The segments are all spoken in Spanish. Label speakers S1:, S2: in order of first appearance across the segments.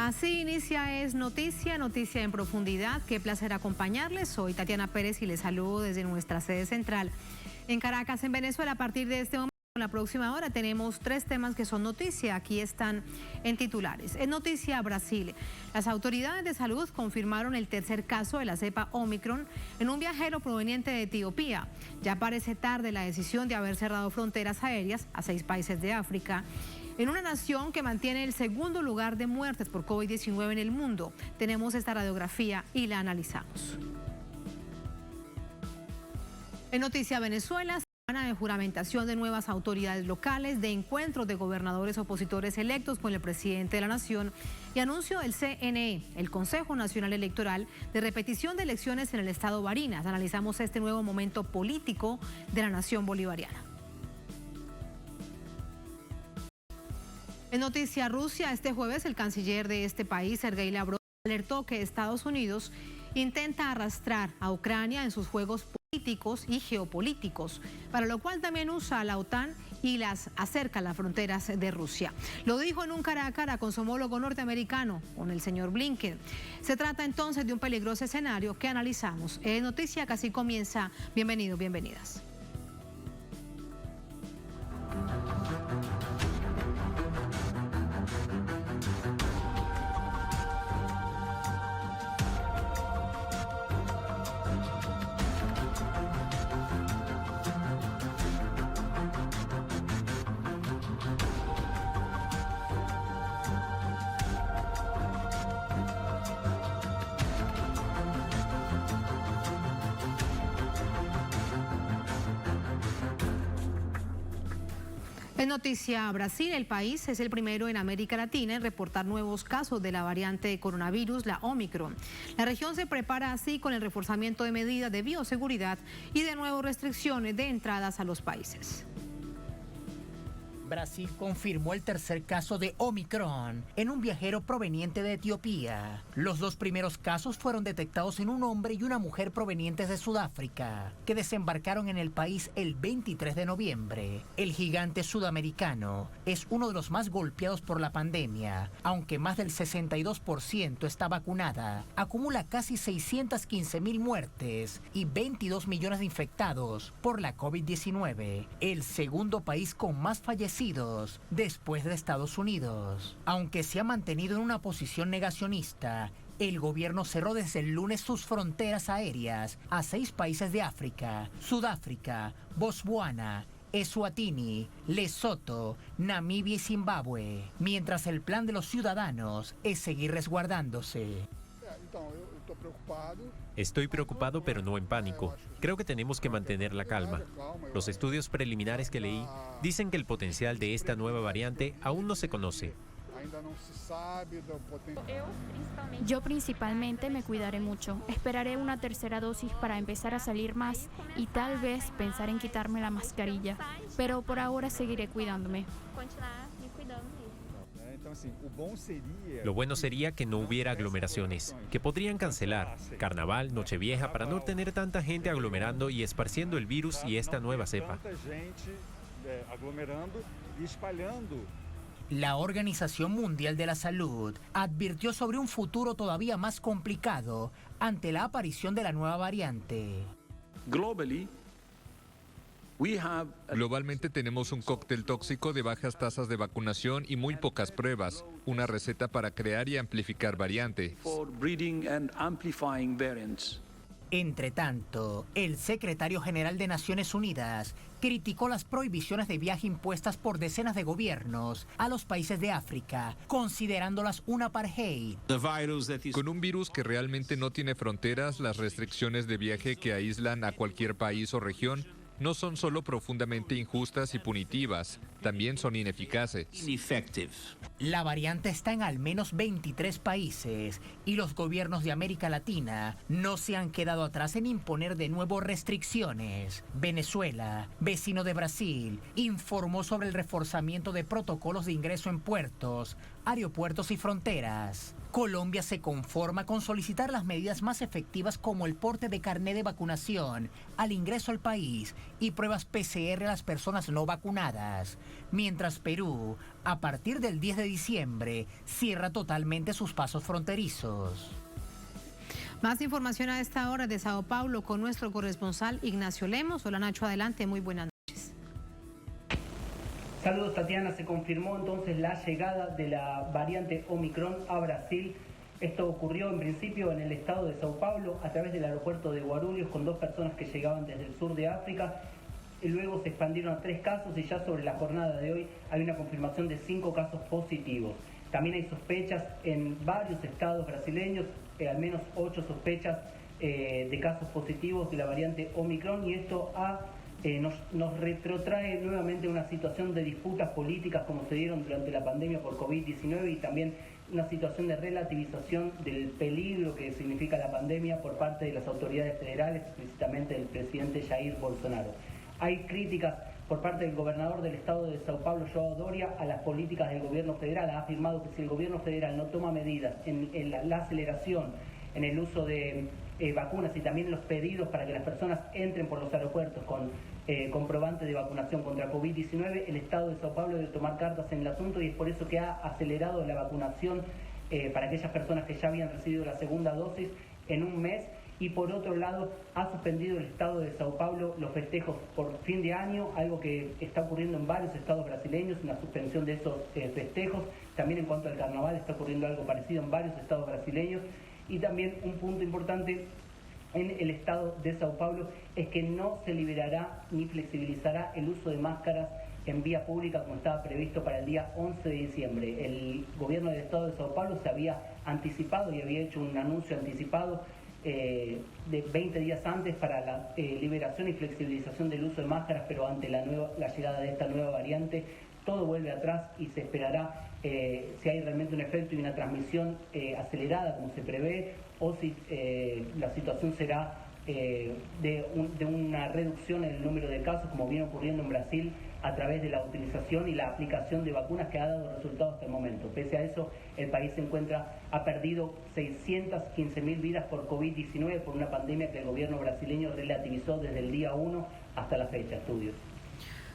S1: Así inicia Es Noticia, noticia en profundidad. Qué placer acompañarles. Soy Tatiana Pérez y les saludo desde nuestra sede central en Caracas, en Venezuela. A partir de este momento, en la próxima hora, tenemos 3 temas que son noticia. Aquí están en titulares. Es noticia Brasil. Las autoridades de salud confirmaron el tercer caso de la cepa Omicron en un viajero proveniente de Etiopía. Ya parece tarde la decisión de haber cerrado fronteras aéreas a 6 países de África, en una nación que mantiene el segundo lugar de muertes por COVID-19 en el mundo. Tenemos esta radiografía y la analizamos. En Noticia Venezuela, semana de juramentación de nuevas autoridades locales, de encuentros de gobernadores opositores electos con el presidente de la nación y anuncio del CNE, el Consejo Nacional Electoral, de repetición de elecciones en el estado Barinas. Analizamos este nuevo momento político de la nación bolivariana. En Noticia Rusia, este jueves el canciller de este país, Sergei Lavrov, alertó que Estados Unidos intenta arrastrar a Ucrania en sus juegos políticos y geopolíticos, para lo cual también usa a la OTAN y las acerca a las fronteras de Rusia. Lo dijo en un cara a cara con su homólogo norteamericano, con el señor Blinken. Se trata entonces de un peligroso escenario que analizamos. En Noticia casi comienza. Bienvenidos, bienvenidas. En Noticia Brasil, el país es el primero en América Latina en reportar nuevos casos de la variante de coronavirus, la Omicron. La región se prepara así con el reforzamiento de medidas de bioseguridad y de nuevas restricciones de entradas a los países.
S2: Brasil confirmó el tercer caso de Omicron en un viajero proveniente de Etiopía. Los 2 primeros casos fueron detectados en un hombre y una mujer provenientes de Sudáfrica, que desembarcaron en el país el 23 de noviembre. El gigante sudamericano es uno de los más golpeados por la pandemia, aunque más del 62% está vacunada. Acumula casi 615.000 muertes y 22 millones de infectados por la COVID-19, el segundo país con más fallecidos después de Estados Unidos. Aunque se ha mantenido en una posición negacionista, el gobierno cerró desde el lunes sus fronteras aéreas a 6 países de África: Sudáfrica, Botswana, Eswatini, Lesoto, Namibia y Zimbabue, mientras el plan de los ciudadanos es seguir resguardándose.
S3: Estoy preocupado, pero no en pánico. Creo que tenemos que mantener la calma. Los estudios preliminares que leí dicen que el potencial de esta nueva variante aún no se conoce.
S4: Yo principalmente me cuidaré mucho. Esperaré una tercera dosis para empezar a salir más y tal vez pensar en quitarme la mascarilla. Pero por ahora seguiré cuidándome.
S3: Lo bueno sería que no hubiera aglomeraciones, que podrían cancelar Carnaval, Nochevieja, para no tener tanta gente aglomerando y esparciendo el virus y esta nueva cepa.
S2: La Organización Mundial de la Salud advirtió sobre un futuro todavía más complicado ante la aparición de la nueva variante.
S5: Globalmente tenemos un cóctel tóxico de bajas tasas de vacunación y muy pocas pruebas, una receta para crear y amplificar variantes.
S2: Entre tanto, el secretario general de Naciones Unidas criticó las prohibiciones de viaje impuestas por decenas de gobiernos a los países de África, considerándolas un apartheid.
S5: Con un virus que realmente no tiene fronteras, las restricciones de viaje que aíslan a cualquier país o región no son solo profundamente injustas y punitivas, también son ineficaces.
S2: La variante está en al menos 23 países y los gobiernos de América Latina no se han quedado atrás en imponer de nuevo restricciones. Venezuela, vecino de Brasil, informó sobre el reforzamiento de protocolos de ingreso en puertos aeropuertos y fronteras. Colombia se conforma con solicitar las medidas más efectivas como el porte de carnet de vacunación al ingreso al país y pruebas PCR a las personas no vacunadas, mientras Perú, a partir del 10 de diciembre, cierra totalmente sus pasos fronterizos.
S1: Más información a esta hora de Sao Paulo con nuestro corresponsal Ignacio Lemos. Hola Nacho, adelante, muy buenas noches.
S6: Saludos Tatiana, se confirmó entonces la llegada de la variante Omicron a Brasil. Esto ocurrió en principio en el estado de Sao Paulo a través del aeropuerto de Guarulhos con 2 personas que llegaban desde el sur de África. Y luego se expandieron a 3 casos y ya sobre la jornada de hoy hay una confirmación de 5 casos positivos. También hay sospechas en varios estados brasileños, al menos 8 sospechas de casos positivos de la variante Omicron, y esto nos retrotrae nuevamente una situación de disputas políticas como se dieron durante la pandemia por COVID-19 y también una situación de relativización del peligro que significa la pandemia por parte de las autoridades federales, explícitamente del presidente Jair Bolsonaro. Hay críticas por parte del gobernador del estado de Sao Paulo, João Doria, a las políticas del gobierno federal. Ha afirmado que si el gobierno federal no toma medidas en la aceleración en el uso de vacunas y también los pedidos para que las personas entren por los aeropuertos con comprobantes de vacunación contra COVID-19, el estado de Sao Paulo debe tomar cartas en el asunto, y es por eso que ha acelerado la vacunación para aquellas personas que ya habían recibido la segunda dosis en un mes. Y por otro lado, ha suspendido el estado de Sao Paulo los festejos por fin de año, algo que está ocurriendo en varios estados brasileños, una suspensión de esos festejos. También en cuanto al carnaval está ocurriendo algo parecido en varios estados brasileños. Y también un punto importante en el estado de Sao Paulo es que no se liberará ni flexibilizará el uso de máscaras en vía pública como estaba previsto para el día 11 de diciembre. El gobierno del estado de Sao Paulo se había anticipado y había hecho un anuncio anticipado de 20 días antes para la liberación y flexibilización del uso de máscaras, pero ante la llegada de esta nueva variante todo vuelve atrás y se esperará si hay realmente un efecto y una transmisión acelerada como se prevé, o si la situación será de una reducción en el número de casos como viene ocurriendo en Brasil a través de la utilización y la aplicación de vacunas que ha dado resultados hasta el momento. Pese a eso, el país ha perdido 615.000 vidas por COVID-19 por una pandemia que el gobierno brasileño relativizó desde el día 1 hasta la fecha. Estudios.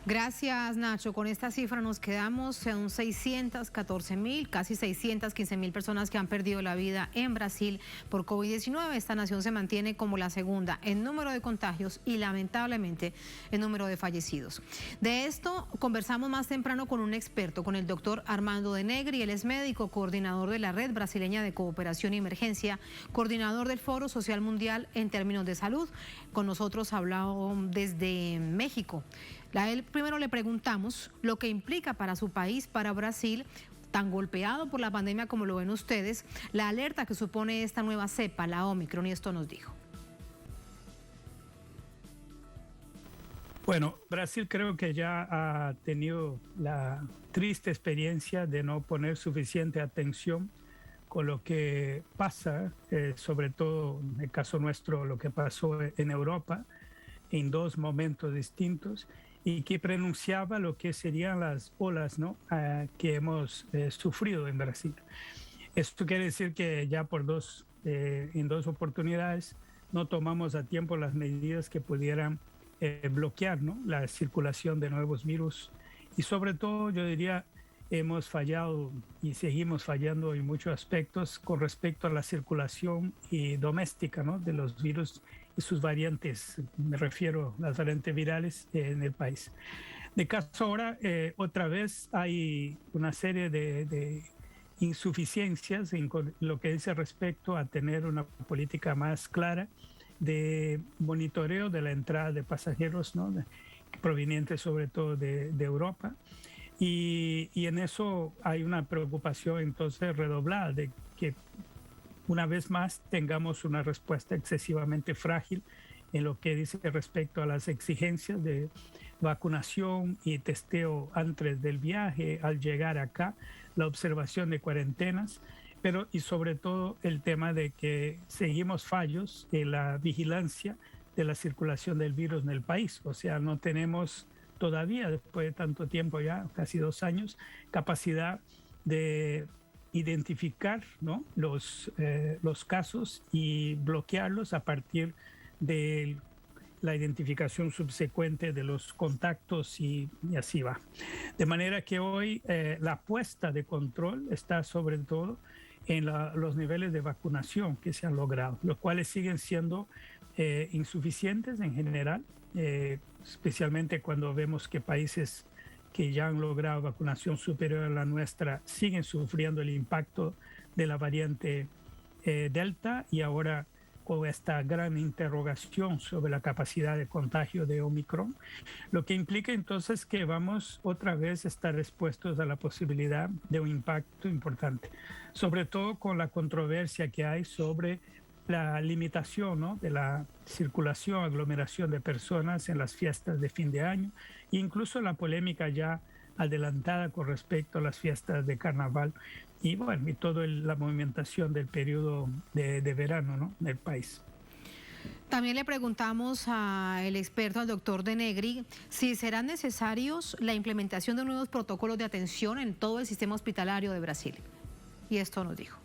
S1: Gracias, Nacho. Con esta cifra nos quedamos en 614.000, casi 615.000 personas que han perdido la vida en Brasil por COVID-19. Esta nación se mantiene como la segunda en número de contagios y lamentablemente en número de fallecidos. De esto conversamos más temprano con un experto, con el doctor Armando de Negri. Él es médico, coordinador de la Red Brasileña de Cooperación y Emergencia, coordinador del Foro Social Mundial en términos de salud. Con nosotros habló desde México. A él primero le preguntamos lo que implica para su país, para Brasil, tan golpeado por la pandemia como lo ven ustedes, la alerta que supone esta nueva cepa, la Omicron, y esto nos dijo.
S7: Bueno, Brasil creo que ya ha tenido la triste experiencia de no poner suficiente atención con lo que pasa, sobre todo en el caso nuestro, lo que pasó en Europa, en 2 momentos distintos, y que pronunciaba lo que serían las olas, ¿no? Que hemos sufrido en Brasil. Esto quiere decir que ya en 2 oportunidades no tomamos a tiempo las medidas que pudieran bloquear, ¿no?, la circulación de nuevos virus, y sobre todo yo diría hemos fallado y seguimos fallando en muchos aspectos con respecto a la circulación doméstica, ¿no?, de los virus y sus variantes, me refiero a las variantes virales en el país. De caso ahora, otra vez hay una serie de insuficiencias en lo que dice respecto a tener una política más clara de monitoreo de la entrada de pasajeros, ¿no?, provenientes sobre todo de Europa. Y en eso hay una preocupación entonces redoblada de que una vez más tengamos una respuesta excesivamente frágil en lo que dice respecto a las exigencias de vacunación y testeo antes del viaje, al llegar acá, la observación de cuarentenas, pero y sobre todo el tema de que seguimos fallos en la vigilancia de la circulación del virus en el país. O sea, no tenemos todavía, después de tanto tiempo ya, casi 2 años, capacidad de identificar, ¿no?, los casos y bloquearlos a partir de la identificación subsecuente de los contactos y así va. De manera que hoy la apuesta de control está sobre todo en los niveles de vacunación que se han logrado, los cuales siguen siendo insuficientes en general, especialmente cuando vemos que países que ya han logrado vacunación superior a la nuestra siguen sufriendo el impacto de la variante Delta, y ahora con esta gran interrogación sobre la capacidad de contagio de Omicron, lo que implica entonces que vamos otra vez a estar expuestos a la posibilidad de un impacto importante, sobre todo con la controversia que hay sobre la limitación, ¿no?, de la circulación, aglomeración de personas en las fiestas de fin de año, e incluso la polémica ya adelantada con respecto a las fiestas de carnaval y bueno, y toda la movimentación del periodo de verano, ¿no?, del país.
S1: También le preguntamos al experto, al doctor De Negri, si serán necesarios la implementación de nuevos protocolos de atención en todo el sistema hospitalario de Brasil. Y esto nos dijo.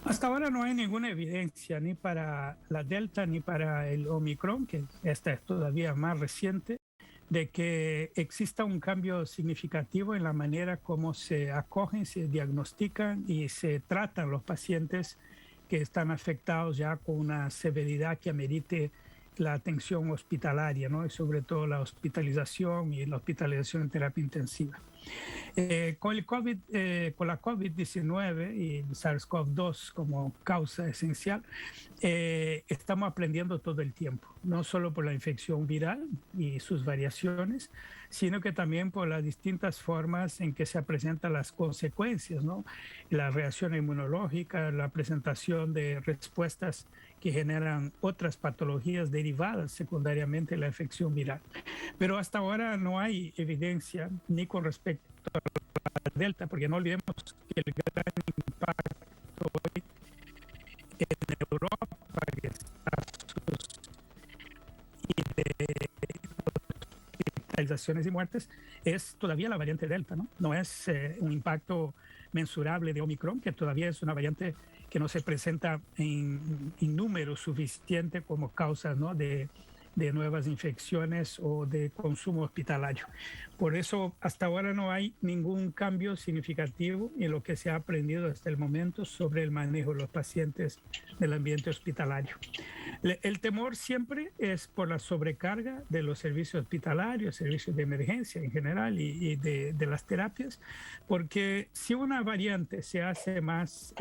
S7: Hasta ahora no hay ninguna evidencia ni para la Delta ni para el Omicron, que esta es todavía más reciente, de que exista un cambio significativo en la manera como se acogen, se diagnostican y se tratan los pacientes que están afectados ya con una severidad que amerite la atención hospitalaria, ¿no?, y sobre todo la hospitalización y la hospitalización en terapia intensiva. Con la COVID-19 y el SARS-CoV-2 como causa esencial, estamos aprendiendo todo el tiempo, no solo por la infección viral y sus variaciones, sino que también por las distintas formas en que se presentan las consecuencias, ¿no?, la reacción inmunológica, la presentación de respuestas que generan otras patologías derivadas secundariamente de la infección viral. Pero hasta ahora no hay evidencia ni con respecto a la Delta, porque no olvidemos que el gran impacto hoy en Europa, que está y de hospitalizaciones y muertes, es todavía la variante Delta, ¿no? No es un impacto mensurable de Omicron, que todavía es una variante que no se presenta en número suficiente como causa, ¿no?, de nuevas infecciones o de consumo hospitalario. Por eso hasta ahora no hay ningún cambio significativo en lo que se ha aprendido hasta el momento sobre el manejo de los pacientes del ambiente hospitalario. El temor siempre es por la sobrecarga de los servicios hospitalarios, servicios de emergencia en general y de las terapias, porque si una variante se hace más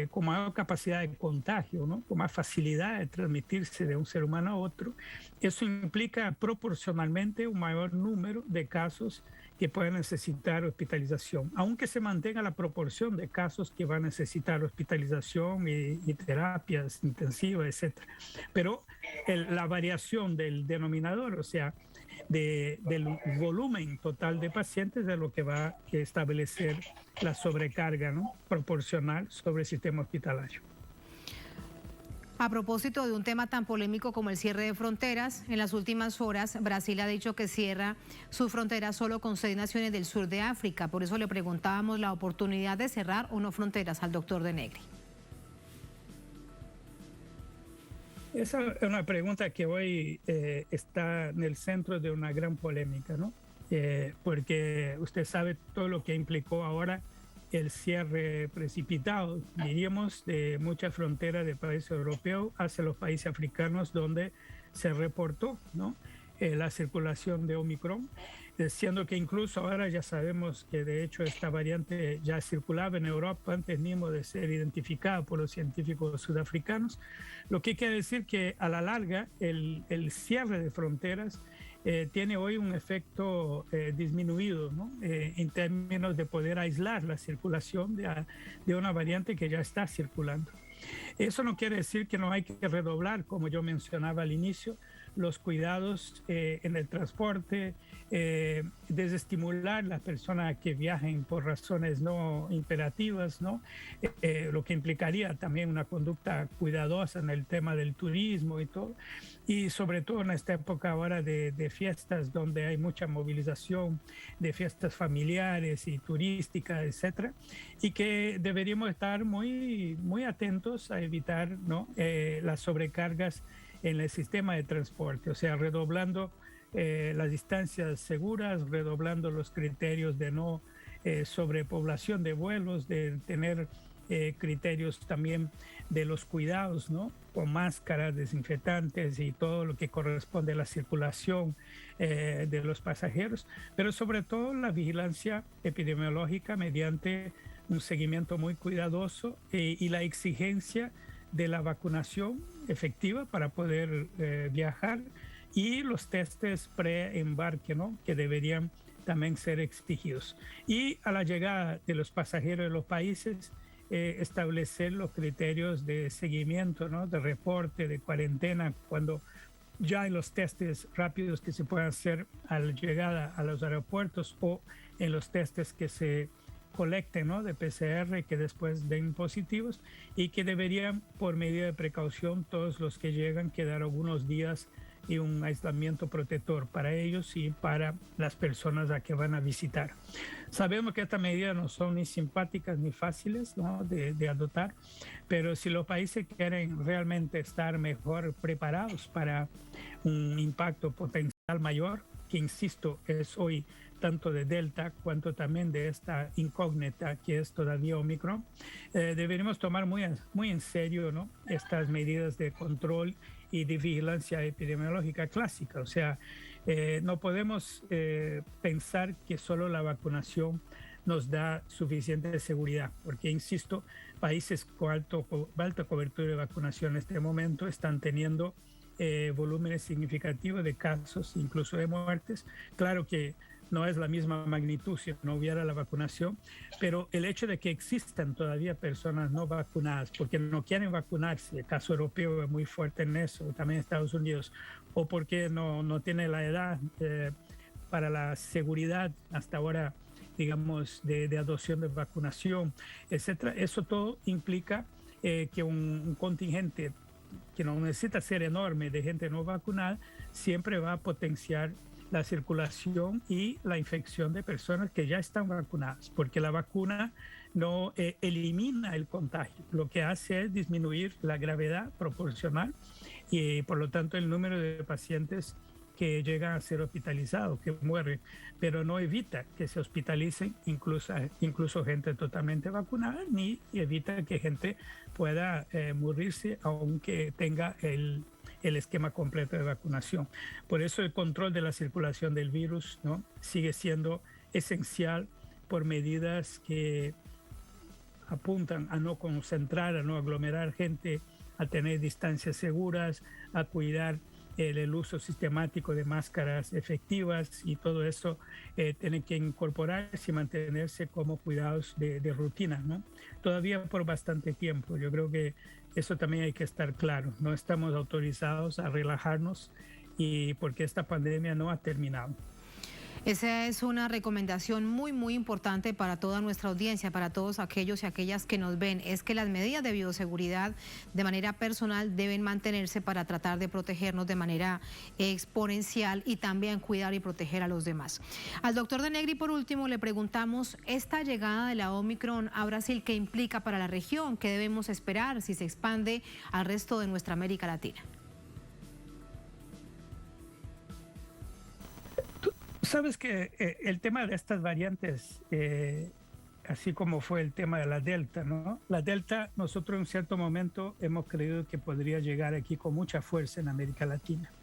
S7: con mayor capacidad de contagio, ¿no?, con más facilidad de transmitirse de un ser humano a otro, eso implica proporcionalmente un mayor número de casos que pueden necesitar hospitalización, aunque se mantenga la proporción de casos que van a necesitar hospitalización y terapias intensivas, etc. Pero la variación del denominador, o sea, del volumen total de pacientes, es lo que va a establecer la sobrecarga, ¿no?, proporcional sobre el sistema hospitalario.
S1: A propósito de un tema tan polémico como el cierre de fronteras, en las últimas horas Brasil ha dicho que cierra sus fronteras solo con 6 naciones del sur de África. Por eso le preguntábamos la oportunidad de cerrar o no fronteras al doctor De Negri.
S7: Esa es una pregunta que hoy está en el centro de una gran polémica, ¿no? Porque usted sabe todo lo que implicó ahora el cierre precipitado, diríamos, de muchas fronteras de países europeos hacia los países africanos, donde se reportó, ¿no?, la circulación de Omicron, siendo que incluso ahora ya sabemos que de hecho esta variante ya circulaba en Europa antes mismo de ser identificada por los científicos sudafricanos, lo que quiere decir que a la larga el cierre de fronteras tiene hoy un efecto disminuido, ¿no?, en términos de poder aislar la circulación de una variante que ya está circulando. Eso no quiere decir que no hay que redoblar, como yo mencionaba al inicio, los cuidados en el transporte, desestimular a las personas que viajen por razones no imperativas, ¿no? Lo que implicaría también una conducta cuidadosa en el tema del turismo y todo. Y sobre todo en esta época ahora de fiestas donde hay mucha movilización, de fiestas familiares y turísticas, etcétera, y que deberíamos estar muy, muy atentos a evitar, ¿no? Las sobrecargas en el sistema de transporte, o sea, redoblando las distancias seguras, redoblando los criterios de no sobrepoblación de vuelos, de tener criterios también de los cuidados, ¿no? Con máscaras, desinfectantes y todo lo que corresponde a la circulación de los pasajeros, pero sobre todo la vigilancia epidemiológica mediante un seguimiento muy cuidadoso y la exigencia de la vacunación efectiva para poder viajar y los testes pre-embarque, ¿no? Que deberían también ser exigidos. Y a la llegada de los pasajeros de los países, establecer los criterios de seguimiento, ¿no? De reporte, de cuarentena, cuando ya hay los testes rápidos que se pueden hacer a la llegada a los aeropuertos o en los testes que se colecten, ¿no? De PCR que después den positivos y que deberían, por medida de precaución, todos los que llegan quedar algunos días y un aislamiento protector para ellos y para las personas a que van a visitar. Sabemos que estas medidas no son ni simpáticas ni fáciles, ¿no? de adoptar, pero si los países quieren realmente estar mejor preparados para un impacto potencial mayor, que insisto, es hoy tanto de Delta cuanto también de esta incógnita que es todavía Omicron, deberíamos tomar muy en serio, ¿no? Estas medidas de control y de vigilancia epidemiológica clásica. O sea, no podemos pensar que solo la vacunación nos da suficiente seguridad, porque, insisto, países con alta cobertura de vacunación en este momento están teniendo volúmenes significativos de casos, incluso de muertes. Claro que no es la misma magnitud si no hubiera la vacunación, pero el hecho de que existan todavía personas no vacunadas porque no quieren vacunarse, el caso europeo es muy fuerte en eso, también Estados Unidos, o porque no tiene la edad para la seguridad hasta ahora, digamos, de adopción de vacunación, etcétera. Eso todo implica que un contingente que no necesita ser enorme de gente no vacunada siempre va a potenciar la circulación y la infección de personas que ya están vacunadas, porque la vacuna no elimina el contagio, lo que hace es disminuir la gravedad proporcional y por lo tanto el número de pacientes que llegan a ser hospitalizados, que mueren, pero no evita que se hospitalicen incluso gente totalmente vacunada, ni evita que gente pueda morirse aunque tenga el esquema completo de vacunación. Por eso el control de la circulación del virus, ¿no? Sigue siendo esencial por medidas que apuntan a no concentrar, a no aglomerar gente, a tener distancias seguras, a cuidar el uso sistemático de máscaras efectivas y todo eso tiene que incorporarse y mantenerse como cuidados de rutina, ¿no? Todavía por bastante tiempo. Yo creo que eso también hay que estar claro. No estamos autorizados a relajarnos y porque esta pandemia no ha terminado.
S1: Esa es una recomendación muy, muy importante para toda nuestra audiencia, para todos aquellos y aquellas que nos ven, es que las medidas de bioseguridad de manera personal deben mantenerse para tratar de protegernos de manera exponencial y también cuidar y proteger a los demás. Al doctor De Negri, por último, le preguntamos, esta llegada de la Omicron a Brasil, ¿qué implica para la región? ¿Qué debemos esperar si se expande al resto de nuestra América Latina?
S7: Sabes que el tema de estas variantes, así como fue el tema de la Delta, ¿no? La Delta, nosotros en cierto momento hemos creído que podría llegar aquí con mucha fuerza en América Latina.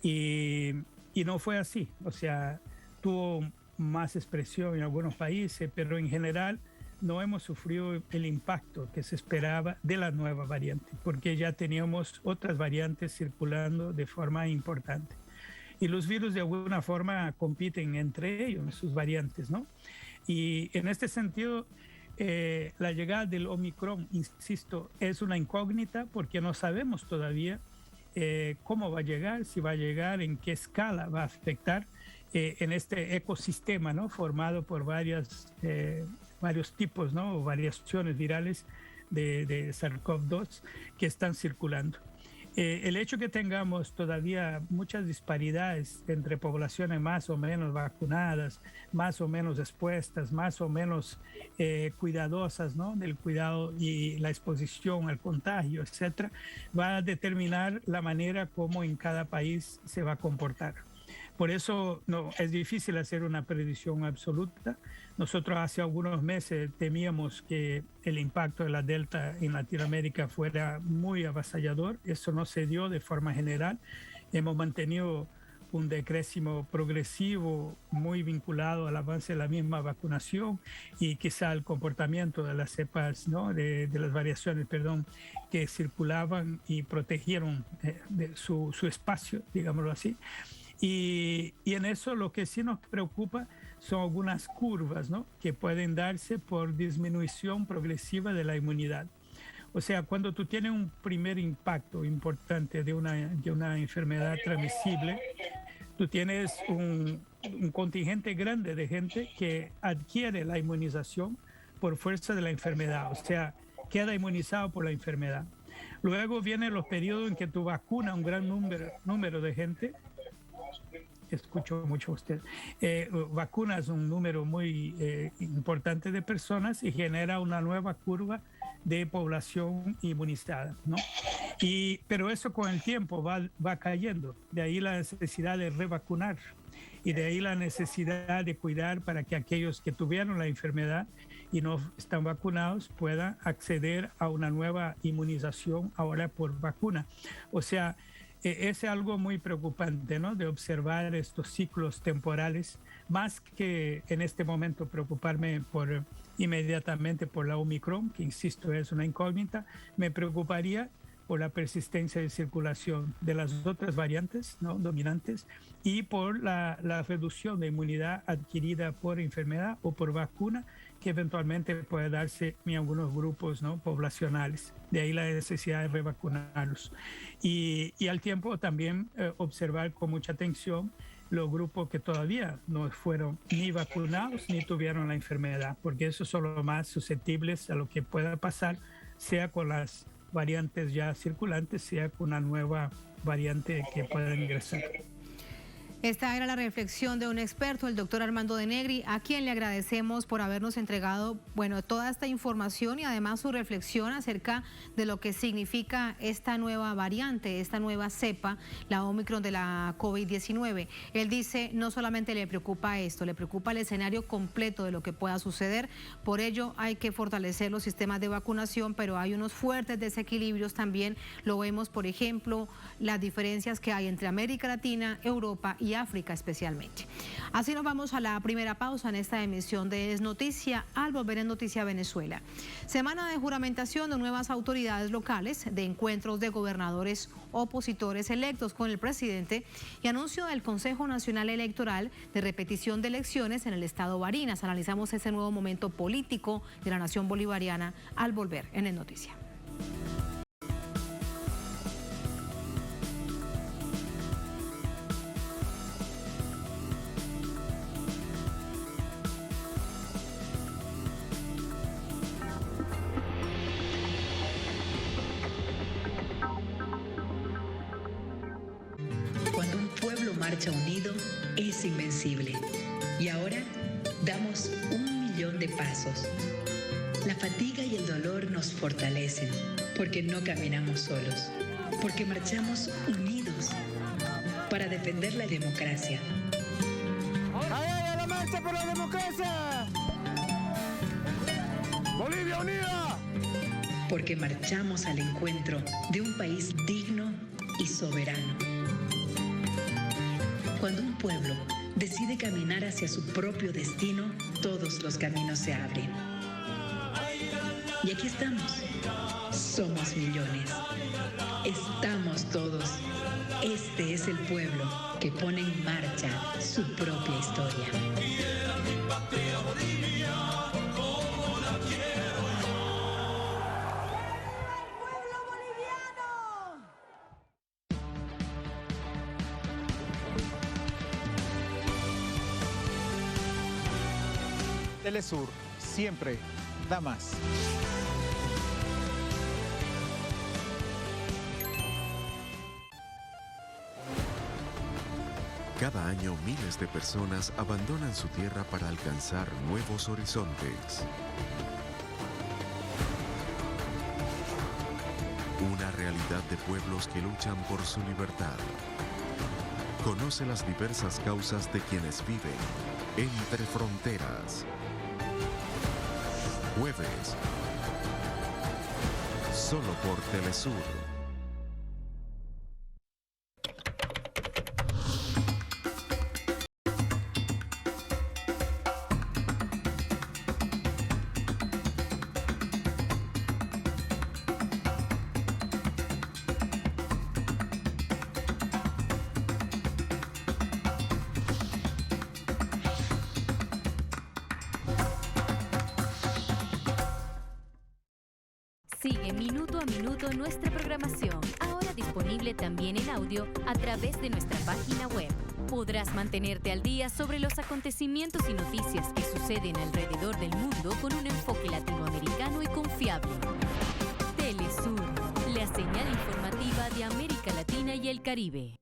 S7: Y no fue así. O sea, tuvo más expresión en algunos países, pero en general no hemos sufrido el impacto que se esperaba de la nueva variante, porque ya teníamos otras variantes circulando de forma importante. Y los virus de alguna forma compiten entre ellos, sus variantes, ¿no? Y en este sentido, la llegada del Omicron, insisto, es una incógnita porque no sabemos todavía cómo va a llegar, si va a llegar, en qué escala va a afectar en este ecosistema, ¿no? Formado por varios tipos, ¿no? O variaciones virales de SARS-CoV-2 que están circulando. El hecho que tengamos todavía muchas disparidades entre poblaciones más o menos vacunadas, más o menos expuestas, más o menos cuidadosas, ¿no? Del cuidado y la exposición al contagio, etcétera, va a determinar la manera como en cada país se va a comportar. Por eso no, es difícil hacer una predicción absoluta. Nosotros hace algunos meses temíamos que el impacto de la Delta en Latinoamérica fuera muy avasallador. Eso no se dio de forma general. Hemos mantenido un decréscimo progresivo muy vinculado al avance de la misma vacunación y quizá al comportamiento de las cepas, ¿no? de las variaciones, perdón, que circulaban y protegieron de su espacio, digámoslo así. Y en eso lo que sí nos preocupa son algunas curvas, ¿no? Que pueden darse por disminución progresiva de la inmunidad. O sea, cuando tú tienes un primer impacto importante de una enfermedad transmisible, tú tienes un contingente grande de gente que adquiere la inmunización por fuerza de la enfermedad, o sea, queda inmunizado por la enfermedad. Luego vienen los periodos en que tú vacunas un gran número de gente. Escucho mucho a usted. Vacunas un número muy importante de personas y genera una nueva curva de población inmunizada, ¿no? Pero eso con el tiempo va cayendo. De ahí la necesidad de revacunar y de ahí la necesidad de cuidar para que aquellos que tuvieron la enfermedad y no están vacunados puedan acceder a una nueva inmunización ahora por vacuna. O sea, es algo muy preocupante, ¿no? De observar estos ciclos temporales, más que en este momento preocuparme inmediatamente por la Omicron, que insisto es una incógnita, me preocuparía por la persistencia de circulación de las otras variantes, ¿no? Dominantes, y por la reducción de inmunidad adquirida por enfermedad o por vacuna, que eventualmente puede darse en algunos grupos, ¿no? Poblacionales. De ahí la necesidad de revacunarlos. Y al tiempo también observar con mucha atención los grupos que todavía no fueron ni vacunados ni tuvieron la enfermedad, porque esos son los más susceptibles a lo que pueda pasar, sea con las variantes ya circulantes, sea con una nueva variante que pueda ingresar.
S1: Esta era la reflexión de un experto, el doctor Armando de Negri, a quien le agradecemos por habernos entregado, toda esta información y además su reflexión acerca de lo que significa esta nueva variante, esta nueva cepa, la Omicron de la COVID-19. Él dice, no solamente le preocupa esto, le preocupa el escenario completo de lo que pueda suceder. Por ello hay que fortalecer los sistemas de vacunación, pero hay unos fuertes desequilibrios también. Lo vemos, por ejemplo, las diferencias que hay entre América Latina, Europa y África especialmente. Así nos vamos a la primera pausa en esta emisión de Es Noticia. Al volver en Noticia Venezuela, semana de juramentación de nuevas autoridades locales, de encuentros de gobernadores opositores electos con el presidente y anuncio del Consejo Nacional Electoral de repetición de elecciones en el estado Barinas. Analizamos ese nuevo momento político de la nación bolivariana al volver en Es Noticia.
S8: Marcha unido es invencible. Y ahora damos 1.000.000 de pasos. La fatiga y el dolor nos fortalecen, porque no caminamos solos, porque marchamos unidos para defender la democracia.
S9: ¡Ay, la marcha por la democracia! ¡Bolivia unida!
S8: Porque marchamos al encuentro de un país digno y soberano. Cuando un pueblo decide caminar hacia su propio destino, todos los caminos se abren. Y aquí estamos. Somos millones. Estamos todos. Este es el pueblo que pone en marcha su propia historia.
S10: Telesur siempre da más.
S11: Cada año miles de personas abandonan su tierra para alcanzar nuevos horizontes. Una realidad de pueblos que luchan por su libertad. Conoce las diversas causas de quienes viven entre fronteras. Jueves, solo por Telesur.
S12: Sigue minuto a minuto nuestra programación, ahora disponible también en audio a través de nuestra página web. Podrás mantenerte al día sobre los acontecimientos y noticias que suceden alrededor del mundo con un enfoque latinoamericano y confiable. Telesur, la señal informativa de América Latina y el Caribe.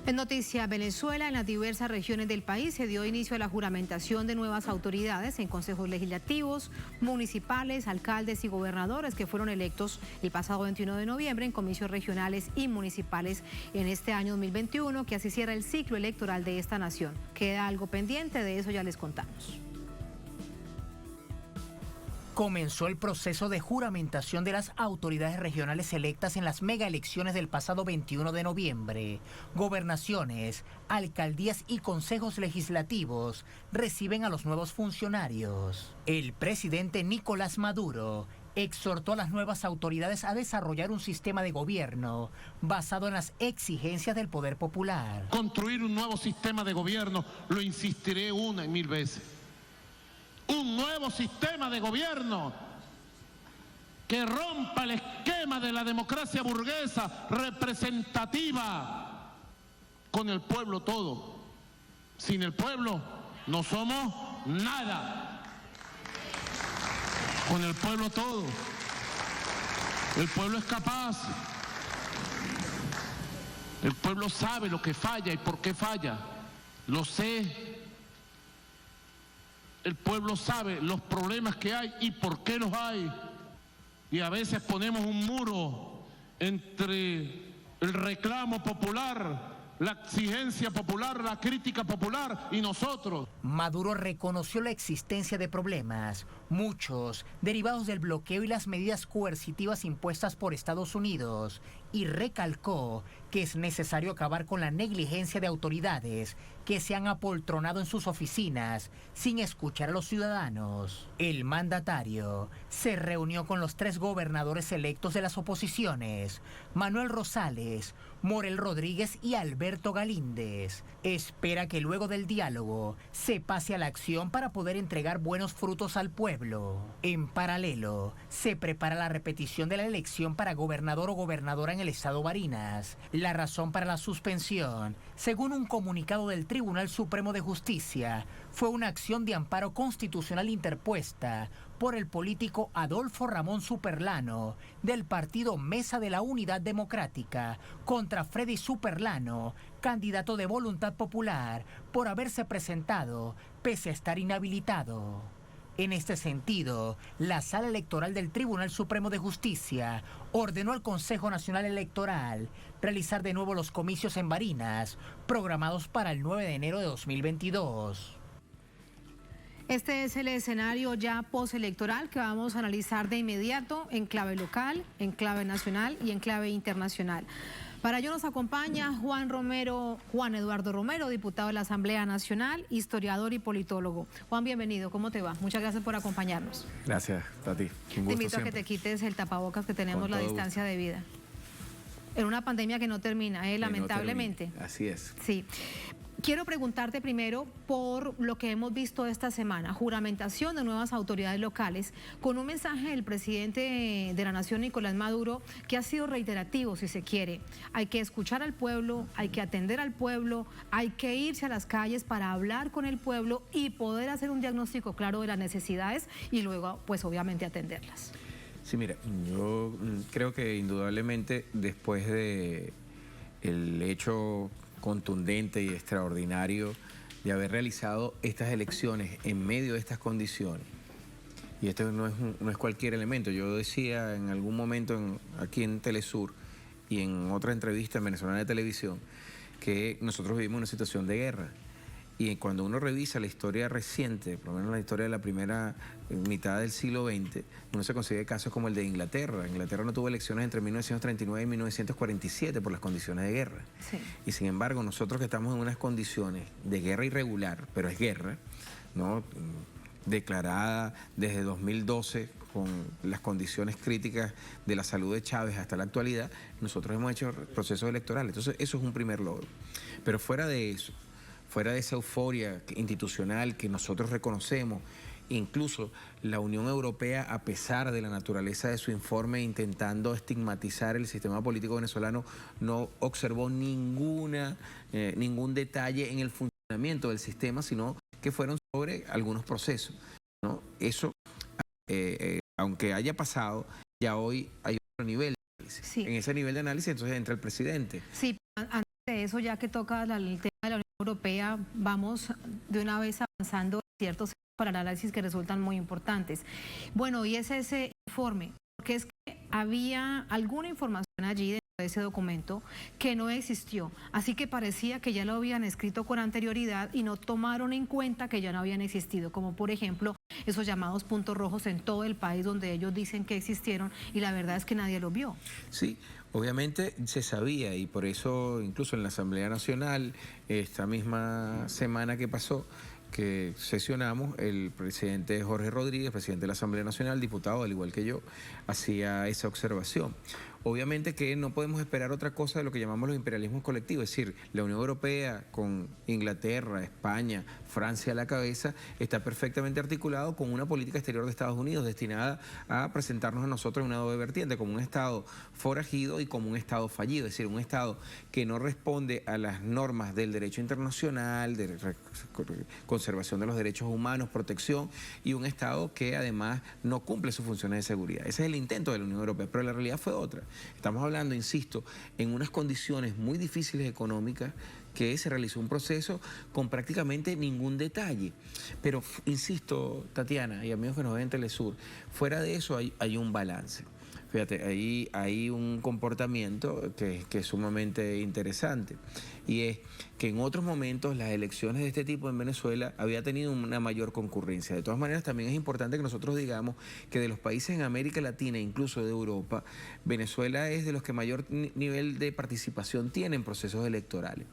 S1: En Noticia Venezuela, en las diversas regiones del país se dio inicio a la juramentación de nuevas autoridades en consejos legislativos, municipales, alcaldes y gobernadores que fueron electos el pasado 21 de noviembre en comicios regionales y municipales en este año 2021, que así cierra el ciclo electoral de esta nación. Queda algo pendiente, de eso ya les contamos.
S2: Comenzó el proceso de juramentación de las autoridades regionales electas en las megaelecciones del pasado 21 de noviembre. Gobernaciones, alcaldías y consejos legislativos reciben a los nuevos funcionarios. El presidente Nicolás Maduro exhortó a las nuevas autoridades a desarrollar un sistema de gobierno basado en las exigencias del poder popular.
S13: Construir un nuevo sistema de gobierno, lo insistiré una y mil veces. Un nuevo sistema de gobierno que rompa el esquema de la democracia burguesa representativa con el pueblo todo. Sin el pueblo no somos nada. Con el pueblo todo. El pueblo es capaz. El pueblo sabe lo que falla y por qué falla. Lo sé. El pueblo sabe los problemas que hay y por qué los hay. Y a veces ponemos un muro entre el reclamo popular, la exigencia popular, la crítica popular y nosotros.
S2: Maduro reconoció la existencia de problemas, muchos derivados del bloqueo y las medidas coercitivas impuestas por Estados Unidos, y recalcó que es necesario acabar con la negligencia de autoridades que se han apoltronado en sus oficinas sin escuchar a los ciudadanos. El mandatario se reunió con los 3 gobernadores electos de las oposiciones, Manuel Rosales, Morel Rodríguez y Alberto Galíndez. Espera que luego del diálogo se pase a la acción para poder entregar buenos frutos al pueblo. En paralelo, se prepara la repetición de la elección para gobernador o gobernadora en el estado Barinas. La razón para la suspensión, según un comunicado del Tribunal Supremo de Justicia, fue una acción de amparo constitucional interpuesta por el político Adolfo Ramón Superlano, del partido Mesa de la Unidad Democrática, contra Freddy Superlano, candidato de Voluntad Popular, por haberse presentado pese a estar inhabilitado. En este sentido, la Sala Electoral del Tribunal Supremo de Justicia ordenó al Consejo Nacional Electoral realizar de nuevo los comicios en Barinas, programados para el 9 de enero de 2022.
S1: Este es el escenario ya postelectoral que vamos a analizar de inmediato en clave local, en clave nacional y en clave internacional. Para ello nos acompaña Juan Eduardo Romero, diputado de la Asamblea Nacional, historiador y politólogo. Juan, bienvenido, ¿cómo te va? Muchas gracias por acompañarnos.
S14: Gracias, Tati. Un gusto.
S1: Te invito
S14: siempre
S1: a que te quites el tapabocas, que tenemos la distancia de vida. En una pandemia que no termina, lamentablemente.
S14: No termina. Así es.
S1: Sí. Quiero preguntarte primero por lo que hemos visto esta semana, juramentación de nuevas autoridades locales, con un mensaje del presidente de la Nación, Nicolás Maduro, que ha sido reiterativo, si se quiere. Hay que escuchar al pueblo, hay que atender al pueblo, hay que irse a las calles para hablar con el pueblo y poder hacer un diagnóstico claro de las necesidades y luego, pues obviamente, atenderlas.
S14: Sí, mira, yo creo que indudablemente después de el hecho contundente y extraordinario de haber realizado estas elecciones en medio de estas condiciones, y esto no es cualquier elemento. Yo decía en algún momento aquí en Telesur y en otra entrevista en Venezolana de Televisión que nosotros vivimos una situación de guerra. Y cuando uno revisa la historia reciente, por lo menos la historia de la primera mitad del siglo XX, uno se consigue casos como el de Inglaterra. Inglaterra no tuvo elecciones entre 1939 y 1947 por las condiciones de guerra. Sí. Y sin embargo, nosotros que estamos en unas condiciones de guerra irregular, pero es guerra, ¿no?, declarada desde 2012 con las condiciones críticas de la salud de Chávez hasta la actualidad, nosotros hemos hecho procesos electorales. Entonces, eso es un primer logro. Pero fuera de eso, fuera de esa euforia institucional que nosotros reconocemos, incluso la Unión Europea, a pesar de la naturaleza de su informe intentando estigmatizar el sistema político venezolano, no observó ningún detalle en el funcionamiento del sistema, sino que fueron sobre algunos procesos, ¿no? Eso, aunque haya pasado, ya hoy hay otro nivel de análisis. Sí. En ese nivel de análisis entonces entra el presidente.
S1: Sí, antes de eso, ya que toca el tema de la Unión Europea, vamos de una vez avanzando ciertos para el análisis que resultan muy importantes. Bueno, y es ese informe, porque es que había alguna información allí dentro de ese documento que no existió, así que parecía que ya lo habían escrito con anterioridad y no tomaron en cuenta que ya no habían existido, como por ejemplo esos llamados puntos rojos en todo el país donde ellos dicen que existieron y la verdad es que nadie lo vio.
S14: Sí. Obviamente se sabía y por eso incluso en la Asamblea Nacional, esta misma semana que pasó, que sesionamos, el presidente Jorge Rodríguez, presidente de la Asamblea Nacional, diputado al igual que yo, hacía esa observación. Obviamente que no podemos esperar otra cosa de lo que llamamos los imperialismos colectivos, es decir, la Unión Europea con Inglaterra, España, Francia a la cabeza, está perfectamente articulado con una política exterior de Estados Unidos destinada a presentarnos a nosotros en una doble vertiente, como un Estado forajido y como un Estado fallido, es decir, un Estado que no responde a las normas del derecho internacional, de conservación de los derechos humanos, protección, y un Estado que además no cumple sus funciones de seguridad. Ese es el intento de la Unión Europea, pero la realidad fue otra. Estamos hablando, insisto, en unas condiciones muy difíciles económicas, que se realizó un proceso con prácticamente ningún detalle. Pero, insisto, Tatiana y amigos que nos ven en Telesur, fuera de eso hay un balance. Fíjate, ahí hay un comportamiento que es sumamente interesante, y es que en otros momentos las elecciones de este tipo en Venezuela había tenido una mayor concurrencia. De todas maneras, también es importante que nosotros digamos que de los países en América Latina, incluso de Europa, Venezuela es de los que mayor nivel de participación tiene en procesos electorales.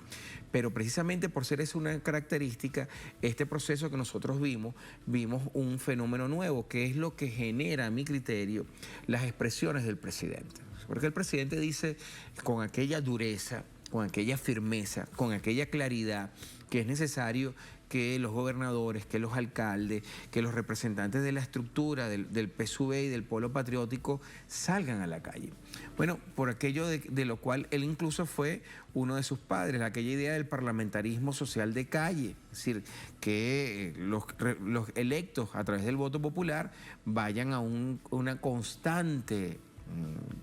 S14: Pero precisamente por ser esa una característica, este proceso que nosotros vimos un fenómeno nuevo, que es lo que genera, a mi criterio, las expresiones del presidente. Porque el presidente dice con aquella dureza, con aquella firmeza, con aquella claridad, que es necesario que los gobernadores, que los alcaldes, que los representantes de la estructura del PSUV y del Polo Patriótico salgan a la calle. Bueno, por aquello de lo cual él incluso fue uno de sus padres, aquella idea del parlamentarismo social de calle, es decir, que los electos a través del voto popular vayan a una constante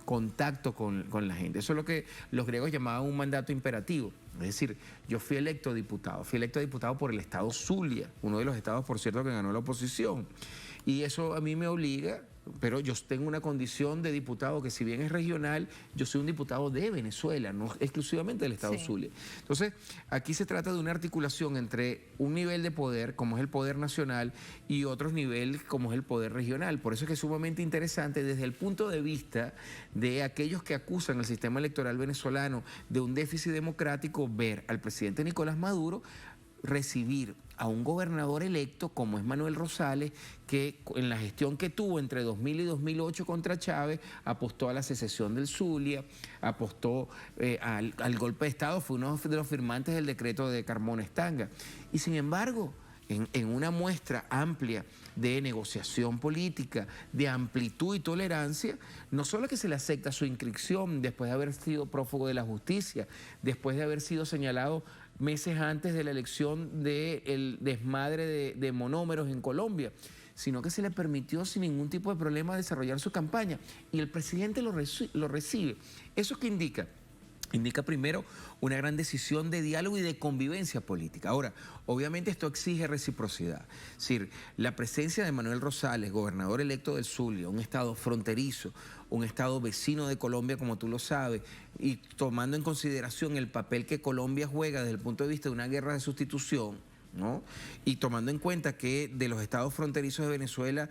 S14: contacto con la gente. Eso es lo que los griegos llamaban un mandato imperativo. Es decir, yo fui electo diputado por el estado Zulia, uno de los estados, por cierto, que ganó la oposición. Y eso a mí me obliga pero yo tengo una condición de diputado que, si bien es regional, yo soy un diputado de Venezuela, no exclusivamente del Estado Zulia. Entonces, aquí se trata de una articulación entre un nivel de poder, como es el poder nacional, y otros niveles, como es el poder regional. Por eso es que es sumamente interesante desde el punto de vista de aquellos que acusan al sistema electoral venezolano de un déficit democrático, ver al presidente Nicolás Maduro recibir a un gobernador electo como es Manuel Rosales, que en la gestión que tuvo entre 2000 y 2008 contra Chávez, apostó a la secesión del Zulia, apostó al golpe de Estado, fue uno de los firmantes del decreto de Carmona Estanga. Y sin embargo, en una muestra amplia de negociación política, de amplitud y tolerancia, no solo que se le acepta su inscripción después de haber sido prófugo de la justicia, después de haber sido señalado meses antes de la elección del desmadre de monómeros en Colombia, sino que se le permitió sin ningún tipo de problema desarrollar su campaña, y el presidente lo recibe. ¿Eso qué indica? Indica primero una gran decisión de diálogo y de convivencia política. Ahora, obviamente esto exige reciprocidad. Es decir, la presencia de Manuel Rosales, gobernador electo del Zulia, un estado fronterizo, un estado vecino de Colombia, como tú lo sabes, y tomando en consideración el papel que Colombia juega desde el punto de vista de una guerra de sustitución, ¿no? Y tomando en cuenta que de los estados fronterizos de Venezuela,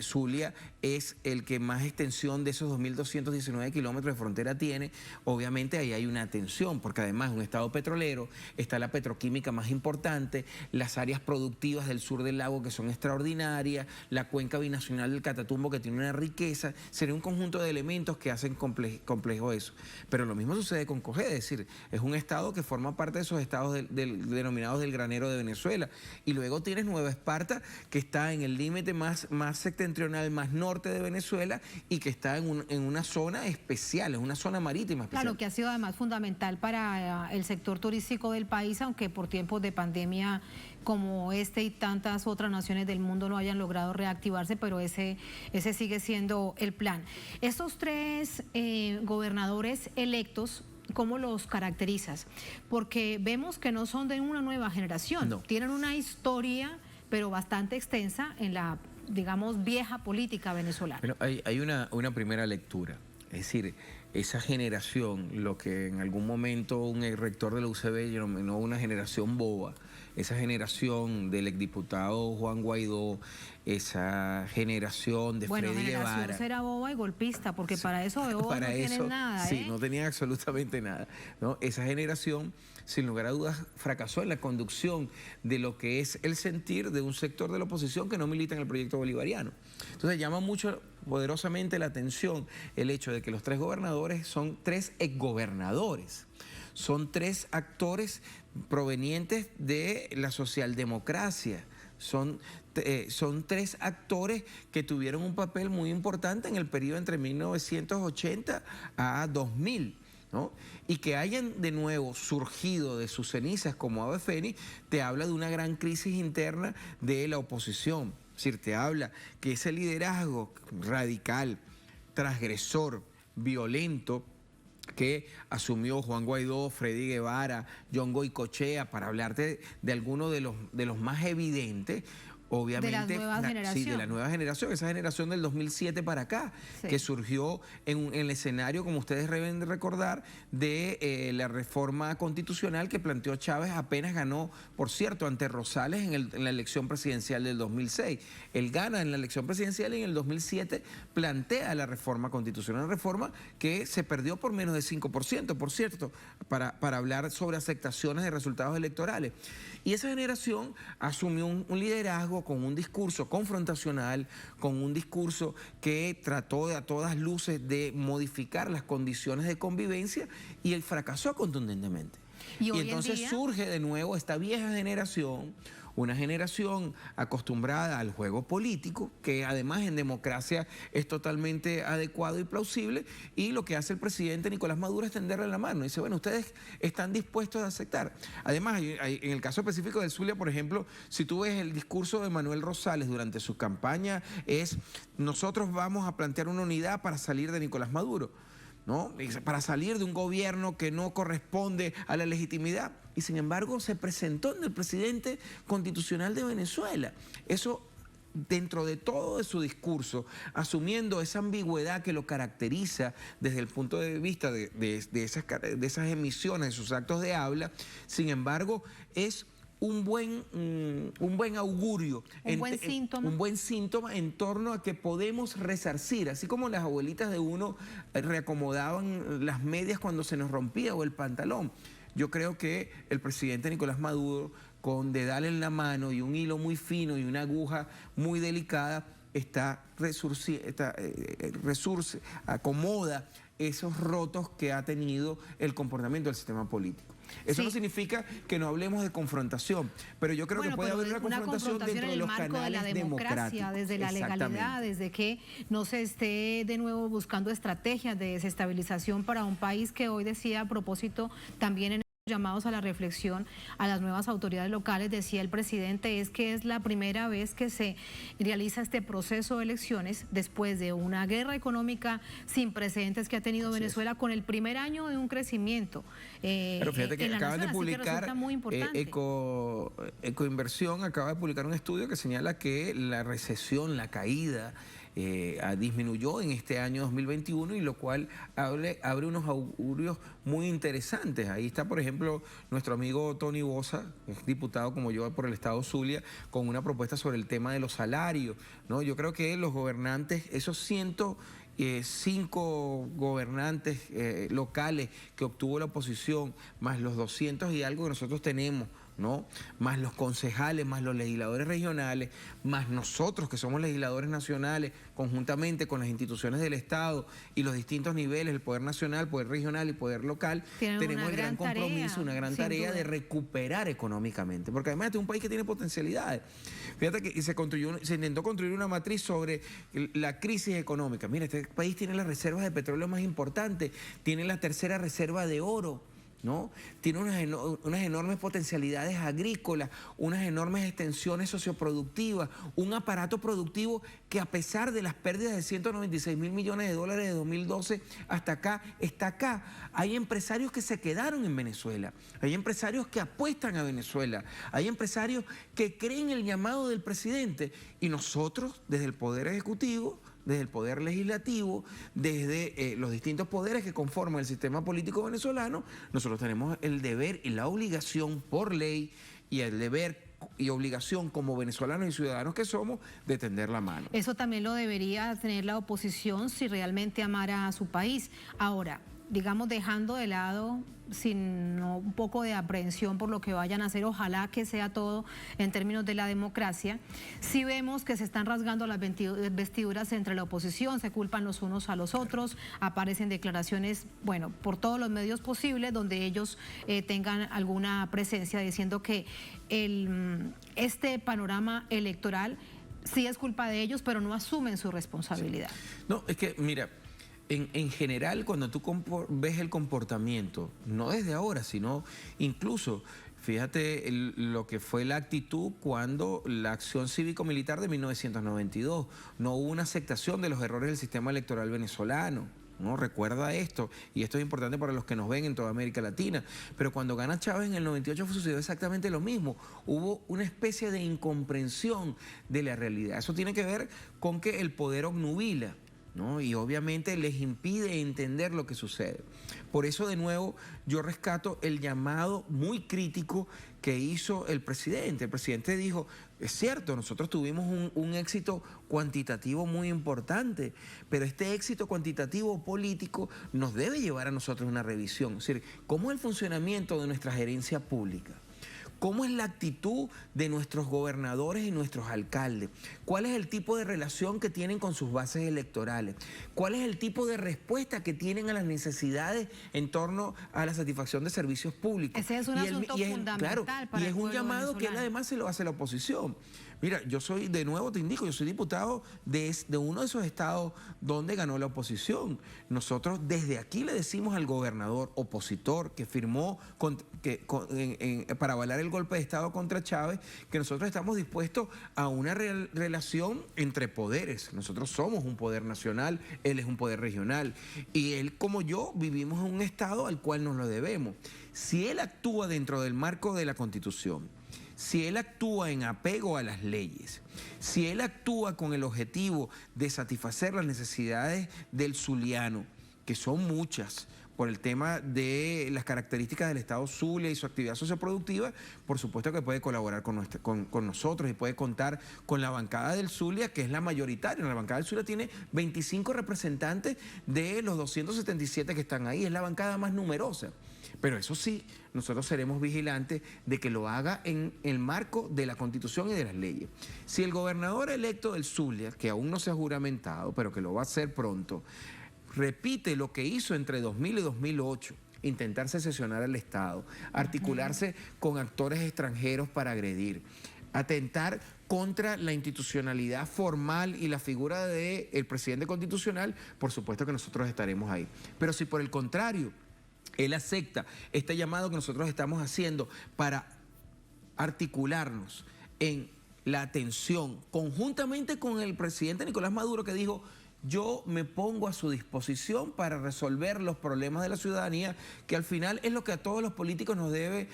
S14: Zulia es el que más extensión de esos 2.219 kilómetros de frontera tiene, obviamente ahí hay una tensión, porque además es un estado petrolero, está la petroquímica más importante, las áreas productivas del sur del lago que son extraordinarias, la cuenca binacional del Catatumbo que tiene una riqueza, sería un conjunto de elementos que hacen complejo eso. Pero lo mismo sucede con Cogé, es decir, es un estado que forma parte de esos estados denominados del granero de Venezuela, y luego tienes Nueva Esparta, que está en el límite más septentrional, más norte de Venezuela, y que está en una zona especial, es una zona marítima especial.
S1: Claro, que ha sido además fundamental para el sector turístico del país, aunque por tiempos de pandemia como este y tantas otras naciones del mundo no hayan logrado reactivarse, pero ese sigue siendo el plan. Estos tres gobernadores electos, ¿cómo los caracterizas? Porque vemos que no son de una nueva generación, no. Tienen una historia, pero bastante extensa en la, digamos, vieja política venezolana.
S14: Pero hay una primera lectura, es decir, esa generación, lo que en algún momento un rector de la UCB denominó una generación boba, esa generación del exdiputado Juan Guaidó, esa generación de Freddy Guevara. Bueno, generación
S1: será boba y golpista, porque sí, para eso de boba no tienen nada.
S14: Sí, no tenían absolutamente nada, ¿no? Esa generación, sin lugar a dudas, fracasó en la conducción de lo que es el sentir de un sector de la oposición que no milita en el proyecto bolivariano. Entonces llama mucho, poderosamente la atención el hecho de que los tres gobernadores son tres exgobernadores. Son tres actores provenientes de la socialdemocracia. Son tres actores que tuvieron un papel muy importante en el periodo entre 1980 a 2000. ¿No? Y que hayan de nuevo surgido de sus cenizas como ave fénix, te habla de una gran crisis interna de la oposición. Es decir, te habla que ese liderazgo radical, transgresor, violento, que asumió Juan Guaidó, Freddy Guevara, John Goycochea, para hablarte de algunos de los más evidentes, obviamente,
S1: de la nueva generación.
S14: Sí, de la nueva generación, esa generación del 2007 para acá, sí, que surgió en el escenario, como ustedes deben de recordar, de la reforma constitucional que planteó Chávez apenas ganó, por cierto, ante Rosales en la elección presidencial del 2006. Él gana en la elección presidencial y en el 2007 plantea la reforma constitucional, una reforma que se perdió por menos de 5%, por cierto, para hablar sobre aceptaciones de resultados electorales. Y esa generación asumió un liderazgo con un discurso confrontacional, con un discurso que trató a todas luces de modificar las condiciones de convivencia, y él fracasó contundentemente. Y entonces surge de nuevo esta vieja generación, una generación acostumbrada al juego político, que además en democracia es totalmente adecuado y plausible, y lo que hace el presidente Nicolás Maduro es tenderle la mano. Dice, bueno, ustedes están dispuestos a aceptar. Además, en el caso específico del Zulia, por ejemplo, si tú ves el discurso de Manuel Rosales durante su campaña, es: nosotros vamos a plantear una unidad para salir de Nicolás Maduro, ¿no? Para salir de un gobierno que no corresponde a la legitimidad. Y sin embargo se presentó en el presidente constitucional de Venezuela. Eso dentro de todo de su discurso, asumiendo esa ambigüedad que lo caracteriza desde el punto de vista de esas emisiones, de sus actos de habla. Sin embargo, es un buen augurio.
S1: Un buen síntoma
S14: en torno a que podemos resarcir, así como las abuelitas de uno reacomodaban las medias cuando se nos rompía o el pantalón. Yo creo que el presidente Nicolás Maduro, con dedal en la mano y un hilo muy fino y una aguja muy delicada, acomoda esos rotos que ha tenido el comportamiento del sistema político. Eso no significa que no hablemos de confrontación, pero yo creo que puede haber una confrontación dentro de los canales democráticos.
S1: Desde la legalidad, desde que no se esté de nuevo buscando estrategias de desestabilización para un país que hoy decía, a propósito también en llamados a la reflexión a las nuevas autoridades locales, decía el presidente, es que es la primera vez que se realiza este proceso de elecciones después de una guerra económica sin precedentes que ha tenido Venezuela, con el primer año de un crecimiento.
S14: Pero fíjate que acaban de publicar, Ecoinversión acaba de publicar un estudio que señala que la recesión, la caída, disminuyó en este año 2021, y lo cual abre unos augurios muy interesantes. Ahí está, por ejemplo, nuestro amigo Tony Bosa, es diputado como yo por el estado Zulia, con una propuesta sobre el tema de los salarios, ¿no? Yo creo que los gobernantes, esos 105 gobernantes locales que obtuvo la oposición, más los 200 y algo que nosotros tenemos, ¿no? Más los concejales, más los legisladores regionales, más nosotros que somos legisladores nacionales, conjuntamente con las instituciones del Estado y los distintos niveles, el Poder Nacional, Poder Regional y Poder Local, tenemos el gran compromiso, una gran tarea de recuperar económicamente, porque además este es un país que tiene potencialidades. Fíjate que se intentó construir una matriz sobre la crisis económica. Mira, este país tiene las reservas de petróleo más importantes, tiene la tercera reserva de oro, ¿no? Tiene unas enormes potencialidades agrícolas, unas enormes extensiones socioproductivas, un aparato productivo que, a pesar de las pérdidas de 196.000 millones de dólares de 2012 hasta acá, está acá. Hay empresarios que se quedaron en Venezuela, hay empresarios que apuestan a Venezuela, hay empresarios que creen el llamado del presidente, y nosotros, desde el Poder Ejecutivo, desde el Poder Legislativo, desde los distintos poderes que conforman el sistema político venezolano, nosotros tenemos el deber y la obligación por ley, y el deber y obligación como venezolanos y ciudadanos que somos, de tender la mano.
S1: Eso también lo debería tener la oposición si realmente amara a su país. Ahora, digamos, dejando de lado sino un poco de aprehensión por lo que vayan a hacer, ojalá que sea todo en términos de la democracia. Sí vemos que se están rasgando las vestiduras entre la oposición, se culpan los unos a los otros, aparecen declaraciones, bueno, por todos los medios posibles donde ellos tengan alguna presencia diciendo que este panorama electoral sí es culpa de ellos, pero no asumen su responsabilidad.
S14: No, es que, mira, en general, cuando tú ves el comportamiento, no desde ahora, sino incluso, fíjate lo que fue la actitud cuando la acción cívico-militar de 1992, no hubo una aceptación de los errores del sistema electoral venezolano, ¿no? Recuerda esto, y esto es importante para los que nos ven en toda América Latina, pero cuando gana Chávez en el 98 sucedió exactamente lo mismo, hubo una especie de incomprensión de la realidad. Eso tiene que ver con que el poder obnubila, ¿no? Y obviamente les impide entender lo que sucede. Por eso, de nuevo, yo rescato el llamado muy crítico que hizo el presidente. El presidente dijo, es cierto, nosotros tuvimos un éxito cuantitativo muy importante, pero este éxito cuantitativo político nos debe llevar a nosotros a una revisión. Es decir, ¿cómo es el funcionamiento de nuestra gerencia pública? ¿Cómo es la actitud de nuestros gobernadores y nuestros alcaldes? ¿Cuál es el tipo de relación que tienen con sus bases electorales? ¿Cuál es el tipo de respuesta que tienen a las necesidades en torno a la satisfacción de servicios públicos?
S1: Ese es un asunto fundamental para el pueblo venezolano.
S14: Y es un llamado que él además se lo hace a la oposición. Mira, yo soy, de nuevo te indico, yo soy diputado de uno de esos estados donde ganó la oposición. Nosotros desde aquí le decimos al gobernador opositor que firmó para avalar el golpe de Estado contra Chávez, que nosotros estamos dispuestos a una relación entre poderes. Nosotros somos un poder nacional, él es un poder regional, y él como yo vivimos en un estado al cual nos lo debemos. Si él actúa dentro del marco de la Constitución, si él actúa en apego a las leyes, si él actúa con el objetivo de satisfacer las necesidades del zuliano, que son muchas, por el tema de las características del Estado Zulia y su actividad socioproductiva, por supuesto que puede colaborar con nosotros y puede contar con la bancada del Zulia, que es la mayoritaria. La bancada del Zulia tiene 25 representantes de los 277 que están ahí, es la bancada más numerosa. Pero eso sí, nosotros seremos vigilantes de que lo haga en el marco de la Constitución y de las leyes. Si el gobernador electo del Zulia, que aún no se ha juramentado, pero que lo va a hacer pronto, repite lo que hizo entre 2000 y 2008, intentar secesionar al Estado, articularse con actores extranjeros para agredir, atentar contra la institucionalidad formal y la figura del presidente constitucional, por supuesto que nosotros estaremos ahí. Pero si por el contrario, él acepta este llamado que nosotros estamos haciendo para articularnos en la atención, conjuntamente con el presidente Nicolás Maduro, que dijo: yo me pongo a su disposición para resolver los problemas de la ciudadanía, que al final es lo que a todos los políticos nos debe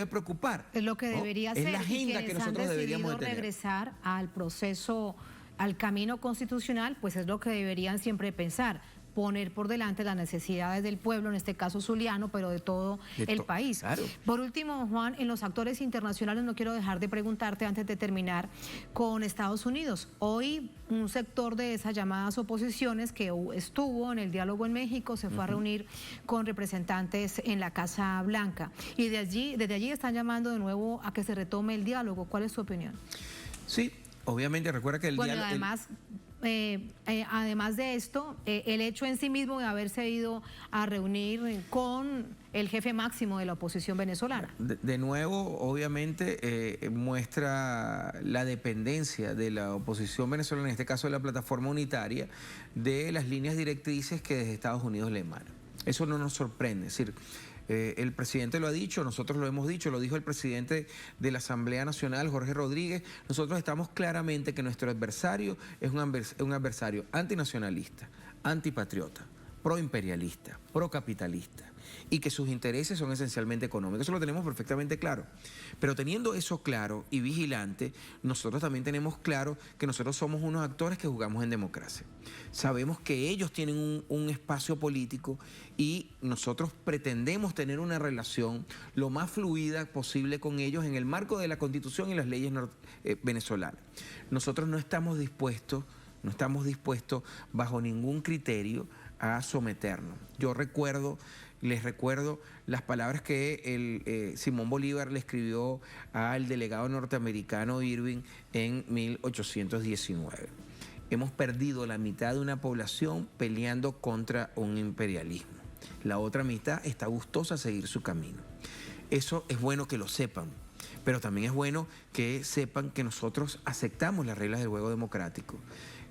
S14: preocupar.
S1: Es lo que debería ser.
S14: Es la agenda que nosotros deberíamos de tener.
S1: Regresar al proceso, al camino constitucional, pues es lo que deberían siempre pensar. Poner por delante las necesidades del pueblo, en este caso zuliano, pero de todo el país. Claro. Por último, Juan, en los actores internacionales no quiero dejar de preguntarte antes de terminar con Estados Unidos. Hoy un sector de esas llamadas oposiciones que estuvo en el diálogo en México se fue a reunir con representantes en la Casa Blanca y desde allí están llamando de nuevo a que se retome el diálogo. ¿Cuál es tu opinión?
S14: Sí, obviamente, recuerda que el diálogo...
S1: Además de esto, el hecho en sí mismo de haberse ido a reunir con el jefe máximo de la oposición venezolana.
S14: De nuevo, obviamente, muestra la dependencia de la oposición venezolana, en este caso de la plataforma unitaria, de las líneas directrices que desde Estados Unidos le emanan. Eso no nos sorprende, es decir, el presidente lo ha dicho, nosotros lo hemos dicho, lo dijo el presidente de la Asamblea Nacional, Jorge Rodríguez. Nosotros estamos claramente que nuestro adversario es un adversario antinacionalista, antipatriota, proimperialista, procapitalista, y que sus intereses son esencialmente económicos. Eso lo tenemos perfectamente claro. Pero teniendo eso claro y vigilante, nosotros también tenemos claro que nosotros somos unos actores que jugamos en democracia. Sabemos que ellos tienen un espacio político y nosotros pretendemos tener una relación lo más fluida posible con ellos en el marco de la Constitución y las leyes venezolanas. Nosotros no estamos dispuestos bajo ningún criterio a someternos. Les recuerdo las palabras que Simón Bolívar le escribió al delegado norteamericano Irving en 1819. Hemos perdido la mitad de una población peleando contra un imperialismo. La otra mitad está gustosa de seguir su camino. Eso es bueno que lo sepan, pero también es bueno que sepan que nosotros aceptamos las reglas del juego democrático.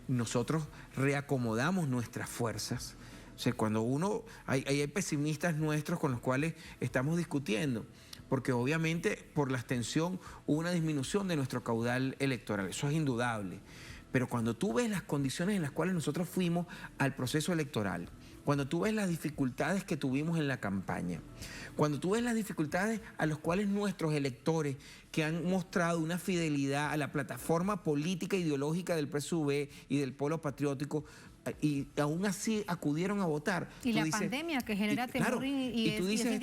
S14: Nosotros reacomodamos nuestras fuerzas. O sea, cuando hay pesimistas nuestros con los cuales estamos discutiendo, porque obviamente por la abstención hubo una disminución de nuestro caudal electoral, eso es indudable. Pero cuando tú ves las condiciones en las cuales nosotros fuimos al proceso electoral, cuando tú ves las dificultades que tuvimos en la campaña, cuando tú ves las dificultades a las cuales nuestros electores que han mostrado una fidelidad a la plataforma política e ideológica del PSUV y del Polo Patriótico, y aún así acudieron a votar.
S1: Y la pandemia que genera temor
S14: y tú dices,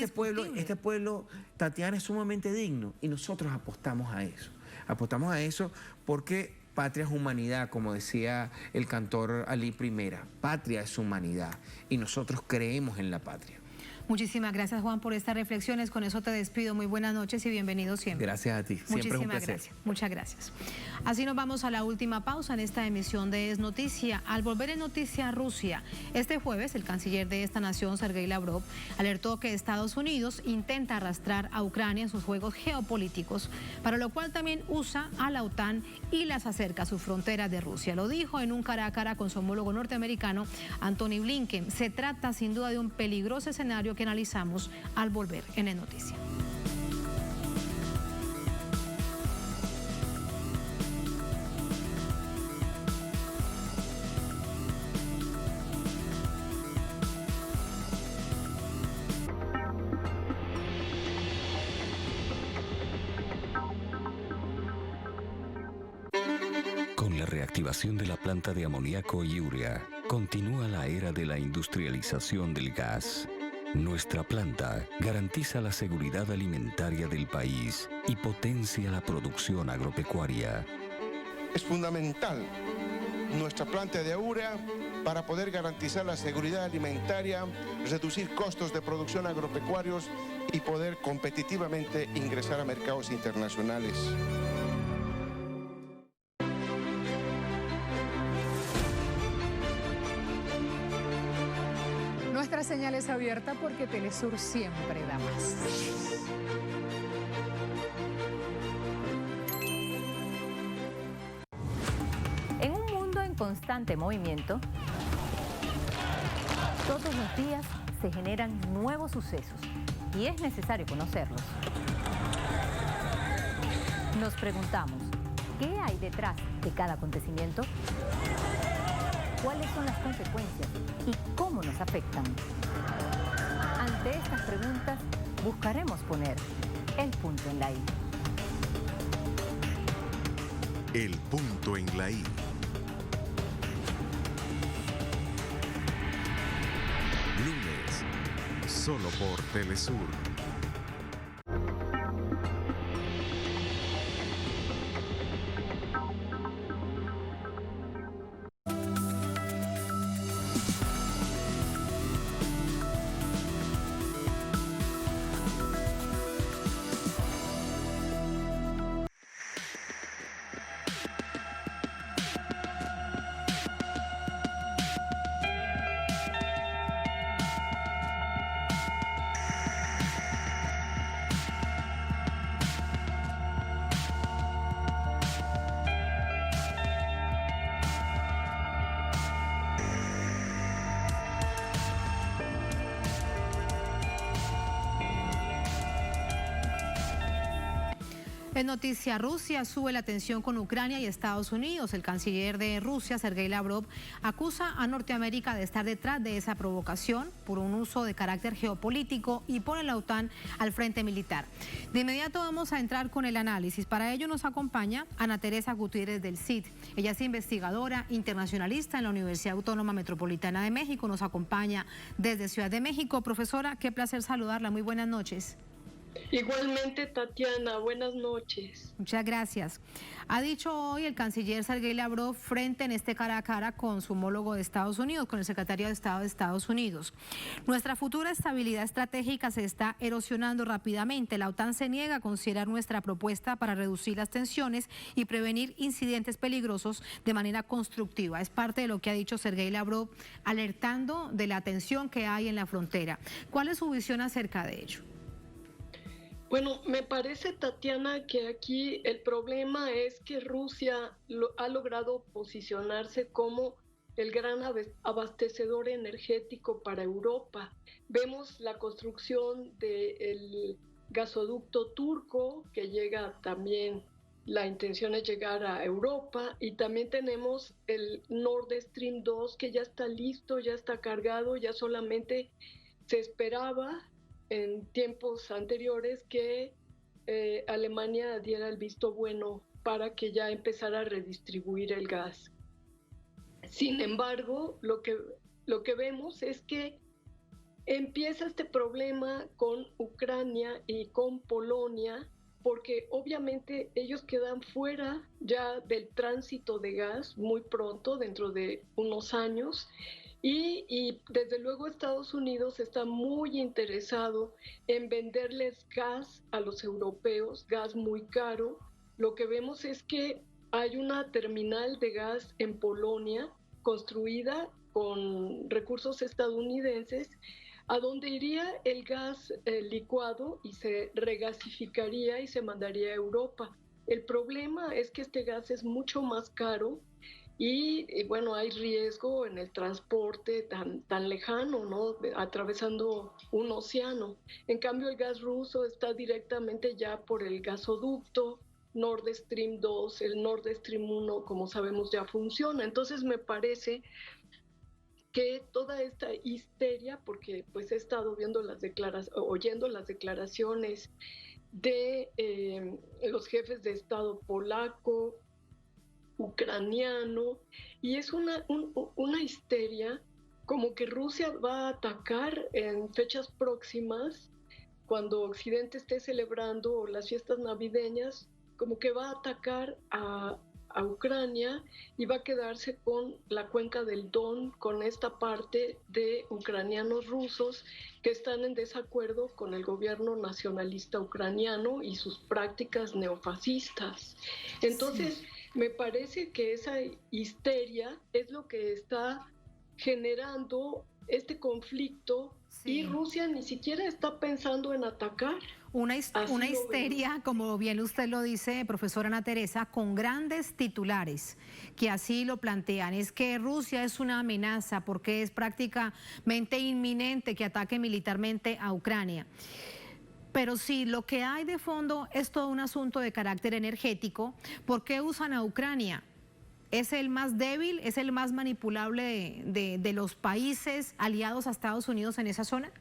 S14: este pueblo, Tatiana, es sumamente digno, y nosotros apostamos a eso. Apostamos a eso porque patria es humanidad, como decía el cantor Ali Primera. Patria es humanidad y nosotros creemos en la patria.
S1: Muchísimas gracias, Juan, por estas reflexiones. Con eso te despido. Muy buenas noches y bienvenido siempre.
S14: Gracias a ti. Siempre es un placer.
S1: Gracias. Muchas gracias. Así nos vamos a la última pausa en esta emisión de Es Noticia. Al volver en Noticia Rusia, este jueves el canciller de esta nación, Sergei Lavrov, alertó que Estados Unidos intenta arrastrar a Ucrania en sus juegos geopolíticos, para lo cual también usa a la OTAN y las acerca a sus fronteras de Rusia. Lo dijo en un cara a cara con su homólogo norteamericano, Antony Blinken. Se trata sin duda de un peligroso escenario que analizamos al volver en Es Noticia.
S15: activación de la planta de amoníaco y urea, continúa la era de la industrialización del gas. Nuestra planta garantiza la seguridad alimentaria del país y potencia la producción agropecuaria.
S16: Es fundamental nuestra planta de urea para poder garantizar la seguridad alimentaria, reducir costos de producción agropecuarios y poder competitivamente ingresar a mercados internacionales.
S17: Nuestra señal es abierta porque Telesur siempre da más.
S18: En un mundo en constante movimiento, todos los días se generan nuevos sucesos y es necesario conocerlos. Nos preguntamos, ¿qué hay detrás de cada acontecimiento? ¿Cuáles son las consecuencias y cómo nos afectan? Ante estas preguntas, buscaremos poner el punto en la I.
S11: El punto en la I. Lunes, solo por Telesur.
S1: En noticia, Rusia sube la tensión con Ucrania y Estados Unidos. El canciller de Rusia, Sergei Lavrov, acusa a Norteamérica de estar detrás de esa provocación por un uso de carácter geopolítico y pone a la OTAN al frente militar. De inmediato vamos a entrar con el análisis. Para ello nos acompaña Ana Teresa Gutiérrez del CID. Ella es investigadora internacionalista en la Universidad Autónoma Metropolitana de México. Nos acompaña desde Ciudad de México. Profesora, qué placer saludarla. Muy buenas noches.
S19: Igualmente, Tatiana, buenas noches.
S1: Muchas gracias. Ha dicho hoy el canciller Sergei Lavrov frente en este cara a cara con su homólogo de Estados Unidos, con el secretario de Estado de Estados Unidos. Nuestra futura estabilidad estratégica se está erosionando rápidamente. La OTAN se niega a considerar nuestra propuesta para reducir las tensiones y prevenir incidentes peligrosos de manera constructiva. Es parte de lo que ha dicho Sergei Lavrov, alertando de la tensión que hay en la frontera. ¿Cuál es su visión acerca de ello?
S19: Bueno, me parece, Tatiana, que aquí el problema es que Rusia ha logrado posicionarse como el gran abastecedor energético para Europa. Vemos la construcción del gasoducto turco que llega también, la intención es llegar a Europa, y también tenemos el Nord Stream 2 que ya está listo, ya está cargado, ya solamente se esperaba en tiempos anteriores que Alemania diera el visto bueno para que ya empezara a redistribuir el gas. Sin embargo, lo que vemos es que empieza este problema con Ucrania y con Polonia, porque obviamente ellos quedan fuera ya del tránsito de gas muy pronto, dentro de unos años. Y desde luego Estados Unidos está muy interesado en venderles gas a los europeos, gas muy caro. Lo que vemos es que hay una terminal de gas en Polonia construida con recursos estadounidenses, a donde iría el gas licuado y se regasificaría y se mandaría a Europa. El problema es que este gas es mucho más caro. Y bueno, hay riesgo en el transporte tan lejano, ¿no? Atravesando un océano. En cambio, el gas ruso está directamente ya por el gasoducto Nord Stream 2, el Nord Stream 1, como sabemos, ya funciona. Entonces me parece que toda esta histeria, porque pues he estado oyendo las declaraciones de los jefes de Estado polaco, ucraniano, y es una histeria como que Rusia va a atacar en fechas próximas, cuando Occidente esté celebrando las fiestas navideñas, como que va a atacar a Ucrania y va a quedarse con la cuenca del Don, con esta parte de ucranianos rusos que están en desacuerdo con el gobierno nacionalista ucraniano y sus prácticas neofascistas. Entonces, me parece que esa histeria es lo que está generando este conflicto, y Rusia ni siquiera está pensando en atacar.
S1: Una histeria, como bien usted lo dice, profesora Ana Teresa, con grandes titulares que así lo plantean. Es que Rusia es una amenaza porque es prácticamente inminente que ataque militarmente a Ucrania. Pero si lo que hay de fondo es todo un asunto de carácter energético, ¿por qué usan a Ucrania? ¿Es el más débil, es el más manipulable de los países aliados a Estados Unidos en esa zona?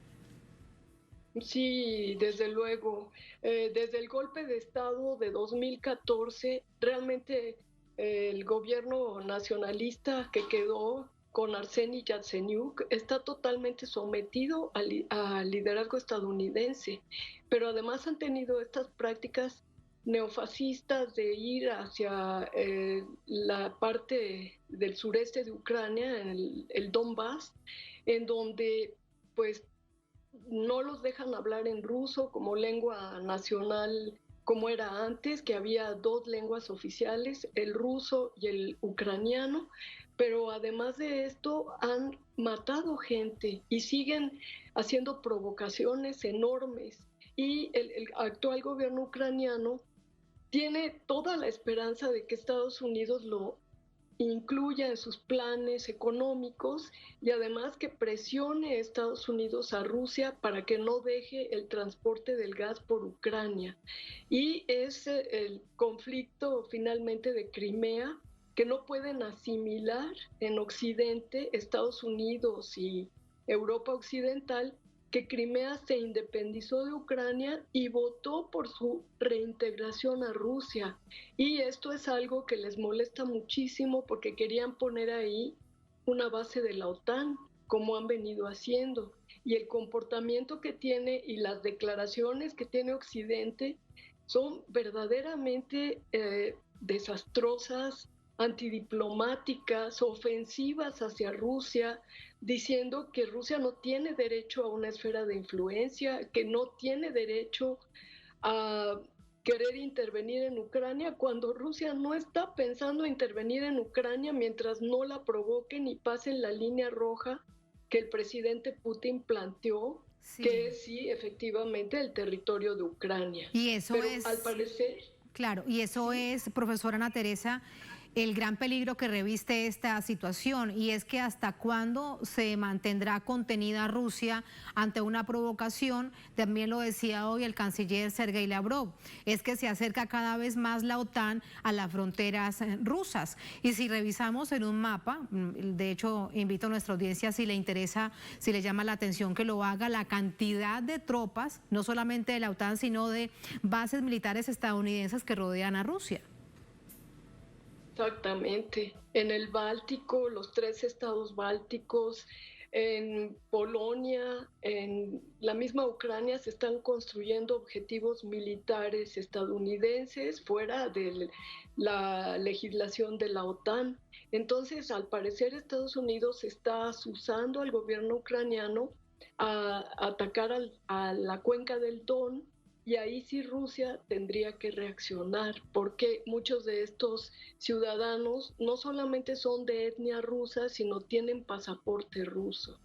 S19: Sí, desde luego. Desde el golpe de Estado de 2014, realmente el gobierno nacionalista que quedó con Arseniy Yatsenyuk está totalmente sometido al liderazgo estadounidense, pero además han tenido estas prácticas neofascistas de ir hacia la parte del sureste de Ucrania, en el Donbass, en donde pues no los dejan hablar en ruso como lengua nacional como era antes, que había dos lenguas oficiales, el ruso y el ucraniano, pero además de esto han matado gente y siguen haciendo provocaciones enormes, y el actual gobierno ucraniano tiene toda la esperanza de que Estados Unidos lo incluya en sus planes económicos, y además que presione a Estados Unidos a Rusia para que no deje el transporte del gas por Ucrania. Y es el conflicto finalmente de Crimea, que no pueden asimilar en Occidente, Estados Unidos y Europa Occidental, que Crimea se independizó de Ucrania y votó por su reintegración a Rusia. Y esto es algo que les molesta muchísimo porque querían poner ahí una base de la OTAN, como han venido haciendo. Y el comportamiento que tiene y las declaraciones que tiene Occidente son verdaderamente desastrosas, antidiplomáticas, ofensivas hacia Rusia, diciendo que Rusia no tiene derecho a una esfera de influencia, que no tiene derecho a querer intervenir en Ucrania, cuando Rusia no está pensando intervenir en Ucrania mientras no la provoquen y pasen la línea roja que el presidente Putin planteó, que es sí, efectivamente, el territorio de Ucrania.
S1: Y eso
S19: pero
S1: es,
S19: al parecer...
S1: Claro, y eso es, profesora Ana Teresa, el gran peligro que reviste esta situación, y es que hasta cuándo se mantendrá contenida Rusia ante una provocación. También lo decía hoy el canciller Sergei Lavrov, es que se acerca cada vez más la OTAN a las fronteras rusas. Y si revisamos en un mapa, de hecho invito a nuestra audiencia, si le interesa, si le llama la atención, que lo haga, la cantidad de tropas, no solamente de la OTAN, sino de bases militares estadounidenses que rodean a Rusia.
S19: Exactamente. En el Báltico, los 3 estados bálticos, en Polonia, en la misma Ucrania, se están construyendo objetivos militares estadounidenses fuera de la legislación de la OTAN. Entonces, al parecer, Estados Unidos está usando al gobierno ucraniano a atacar a la cuenca del Don. Y ahí sí Rusia tendría que reaccionar, porque muchos de estos ciudadanos no solamente son de etnia rusa, sino tienen pasaporte ruso.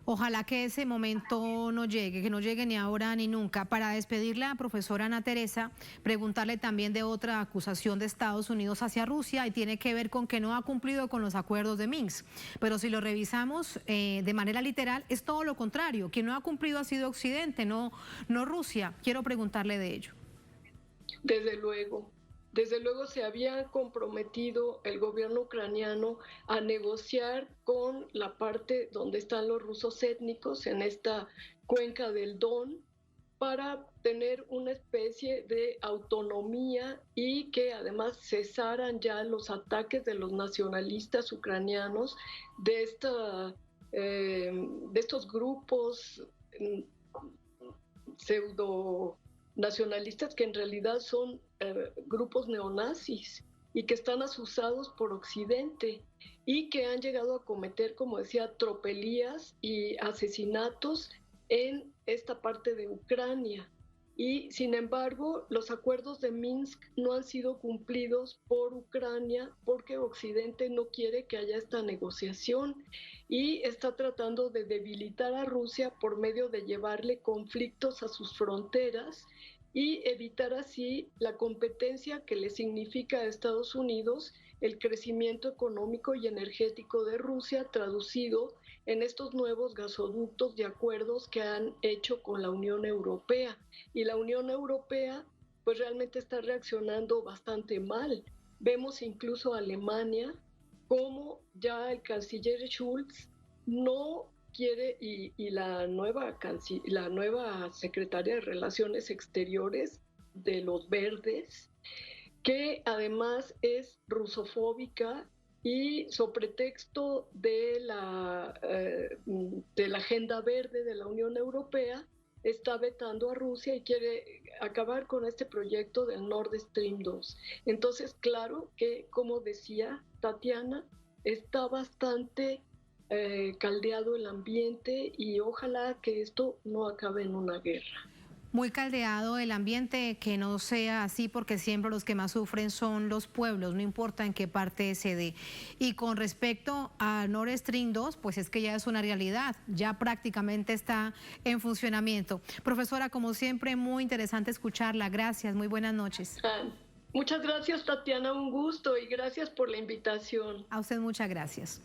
S1: Ojalá que ese momento no llegue, que no llegue ni ahora ni nunca. Para despedirla, profesora Ana Teresa, preguntarle también de otra acusación de Estados Unidos hacia Rusia, y tiene que ver con que no ha cumplido con los acuerdos de Minsk. Pero si lo revisamos de manera literal, es todo lo contrario. Quien no ha cumplido ha sido Occidente, no Rusia. Quiero preguntarle de ello.
S19: Desde luego se había comprometido el gobierno ucraniano a negociar con la parte donde están los rusos étnicos en esta cuenca del Don para tener una especie de autonomía y que además cesaran ya los ataques de los nacionalistas ucranianos, de estos grupos pseudo nacionalistas que en realidad son grupos neonazis y que están asusados por Occidente y que han llegado a cometer, como decía, tropelías y asesinatos en esta parte de Ucrania. Y sin embargo, los acuerdos de Minsk no han sido cumplidos por Ucrania porque Occidente no quiere que haya esta negociación y está tratando de debilitar a Rusia por medio de llevarle conflictos a sus fronteras y evitar así la competencia que le significa a Estados Unidos el crecimiento económico y energético de Rusia, traducido en estos nuevos gasoductos de acuerdos que han hecho con la Unión Europea. Y la Unión Europea pues realmente está reaccionando bastante mal. Vemos incluso a Alemania como ya el canciller Schulz no quiere, y la nueva secretaria de Relaciones Exteriores de los Verdes, que además es rusofóbica y sobre pretexto de la agenda verde de la Unión Europea está vetando a Rusia y quiere acabar con este proyecto del Nord Stream 2. Entonces, claro que, como decía Tatiana, está bastante caldeado el ambiente y ojalá que esto no acabe en una guerra.
S1: Muy caldeado el ambiente, que no sea así, porque siempre los que más sufren son los pueblos, no importa en qué parte se dé. Y con respecto a Nord Stream 2, pues es que ya es una realidad, ya prácticamente está en funcionamiento. Profesora, como siempre, muy interesante escucharla. Gracias, muy buenas noches.
S19: Muchas gracias, Tatiana, un gusto y gracias por la invitación.
S1: A usted muchas gracias.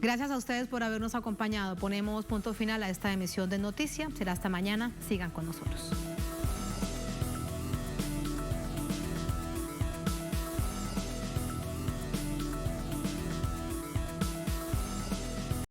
S1: Gracias a ustedes por habernos acompañado. Ponemos punto final a esta emisión de Noticias. Será hasta mañana. Sigan con nosotros.